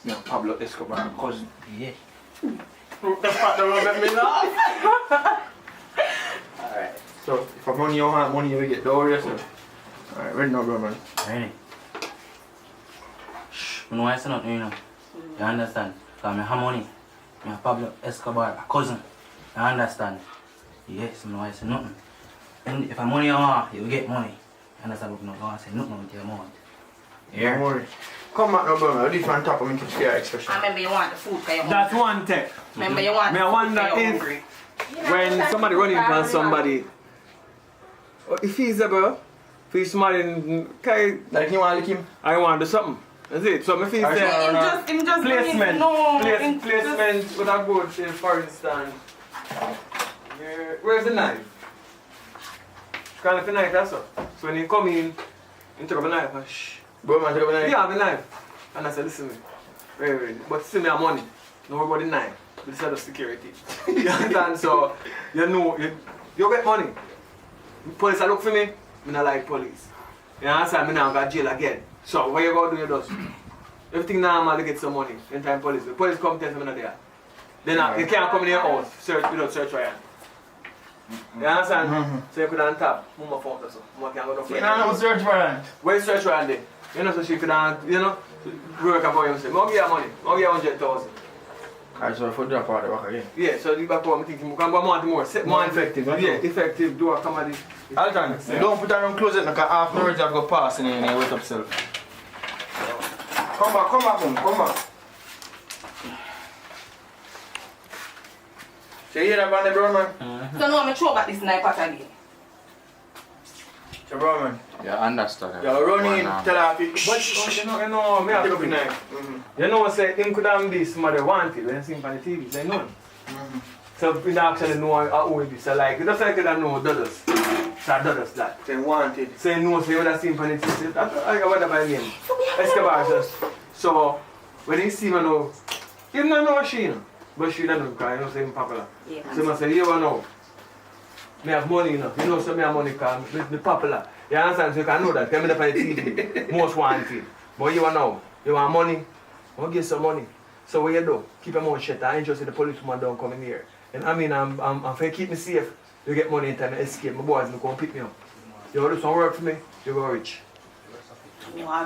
Me have Pablo Escobar, cousin. Yeah. The fact that will make me laugh. Alright. So, if I money you want money, you will get. Don't worry yourself. Alright, ready now, bro, man. Ready? Shh. You know why I say nothing, you know? You understand? Because I have money. I have Pablo Escobar, a cousin. You understand? Yes, I know why I say nothing. And if I money you want, you will get money. You understand? But you don't want to say nothing with your amount. Yeah? Don't worry. Come back now, bro, man. I'll leave you on top of me to see your expression. I remember you want the food because you're That's one thing. Remember you want Me, I wonder if when somebody running from somebody, if he's about, if he's somebody, okay, like you want to lick him? I want to do something. That's it. So if he's Him just placement, no. placement with a good, say, for instance. Where's the knife? Kind of the knife, that's all. So when you come in, you take up a knife and shh. Bro, man, take up a knife? Yeah, I have a knife. And I said, listen to me. Wait. But see me have money. Don't worry about the knife. But this is the security. You understand? So, you know, you get money. Police are look for me. I don't like police. You understand? Me now got jail again. So what you gonna do? You just everything normal to get some money. In time police. The police come tell me not there. Then you can't come in your house search without search warrant. You understand? So you could on top. Mama phone so. Mama can't go no You know, search warrant. Where's search warrant there? You know, so she could work for himself. I'll give you money. I'll give you 100,000. Alright, so if we drop out the work again. Yeah, so the back home, I'm thinking, we can go more effective. Yeah, effective, do a comedy. Alton, don't put on close it, because afterwards you have to go pass in and you wait up self. Come back, home, come back. So you hear that from the bro, man? So now I'm throw back this knife again. So bro, man. Yeah, understand. You're running, tell her if But you know, me have to be nice. You know, say, him could have been somebody wanted when you see him on the TV, they know him. So we don't actually know who it is. So like, just like you don't know Dodos. So Dodos that. They wanted. So you know, so you would have seen him on the TV. I what about his name? Escobar just. So, when you see him now, you don't know she, you know. But she don't know because you know say him popular. Yeah. So you must say, you don't know. Me have money, you know. You know, so me have money because me popular. You understand? So you can know that. Tell me that on the TV. Most wanted. But you want know. You want money? I'll give some money. So what you do? Keep your mouth shut. I ain't just see the policeman don't come in here. And I mean, I'm trying to keep me safe. You get money in time to escape. My boys will come pick me up. You want to do some work for me? You go rich.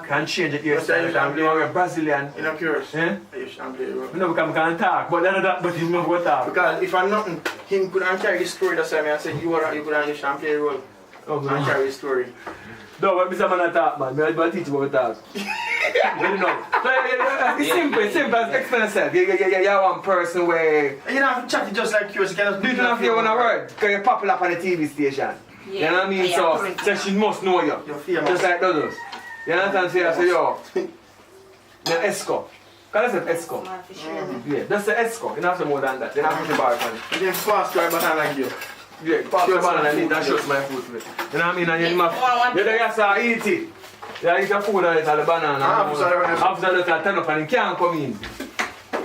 Can't change it yourself. You want to be Brazilian. You're not curious? Eh? You champagne, bro. No, because I can't talk. But then that, but you know what talk. Because if I'm nothing, him couldn't carry the story. That's why I said you could have the champagne roll. Oh, and carry the story. No, but Mr. Man talk, man. I teach you about talk. You know. It's simple. Explain yourself. You're one person where... You don't have to chat it just like yours. You can you don't have to hear one word. Because you're popular on the TV station. Yeah. You know what I mean? Yeah, so she must know you. You're famous. Just like Dodos. You understand? So you say, yo, the Esco. Because that's an Esco. Yeah, that's the Esco. You don't have to more than that. You don't have to bar on it. You can pass right behind like you. Yeah, pass the banana and eat that shows my food for it. You know what I mean? And you don't have to eat it. You eat your food and it's the banana. After that, I turn up and you can't come in.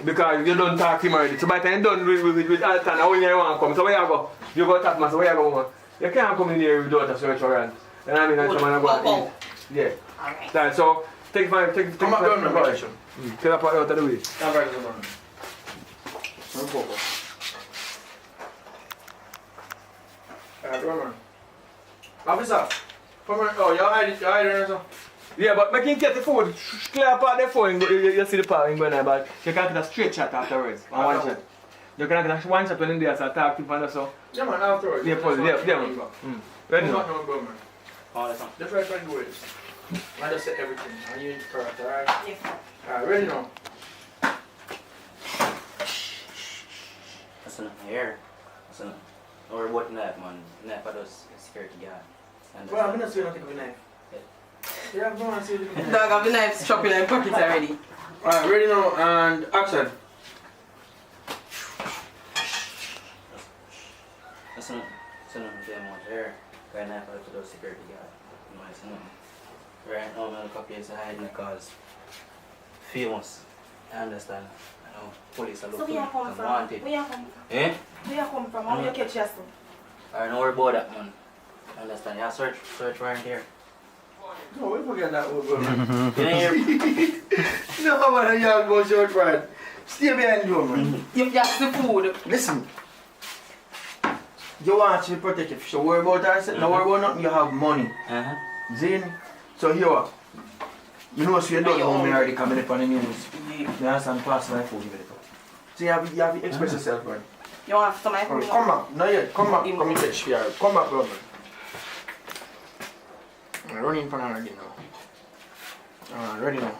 Because you don't talk to him already. So by the time you're done with Alton, when you want to come, so where you go? You go tap man, so where you go, man? You can't come in here without a search warrant. You know what I mean? And someone go and eat. Yeah. Alright. So, take my come up down, man. Take that part out of the way. I'm ready to run. Run. Officer, come on. Oh, you're hiding, sir. Yeah, but I can get the food. Clear apart the phone. You see the power in going there, but you can't get a straight shot afterwards. One shot. You can get one shot when in there, so talk to him so. Yeah, man, afterwards. Yeah, man. Ready now? No, go, man. Just try to do it. I just said everything. And you correct, alright? Yes. Alright, ready now? That's enough here. That's enough. Or what knife, man? Knife for those security guard. Well, I'm not saying nothing with a knife. Yeah, go on, see what you can do. Dog, have the knife chopping in pocket already. Alright, ready now and action. That's enough. That's enough of them out here. Got a knife for those security guard. No, it's enough. Right now, I'm a place to hide because famous. I understand. I know police are looking. So where you come from? Wanted. Where you come from? Eh? Where you come from? How you catch yourself? Alright, don't worry about that, man. I understand. Yeah, search right here. No, we forget that old man. You ain't here. No, man, y'all go short, Brian. Stay behind you, man. You just the food. Listen. You want to be protected. So worry about that. No worry about nothing. You have money. Zin. So here what? You know, so you don't know me already coming up on the news. You understand? Pass my phone. So you have to express yourself, man. You want some of my food? Come back. Not yet. Come back. Come and catch me. Come back, bro, man. I'm running for now again now. Ready now.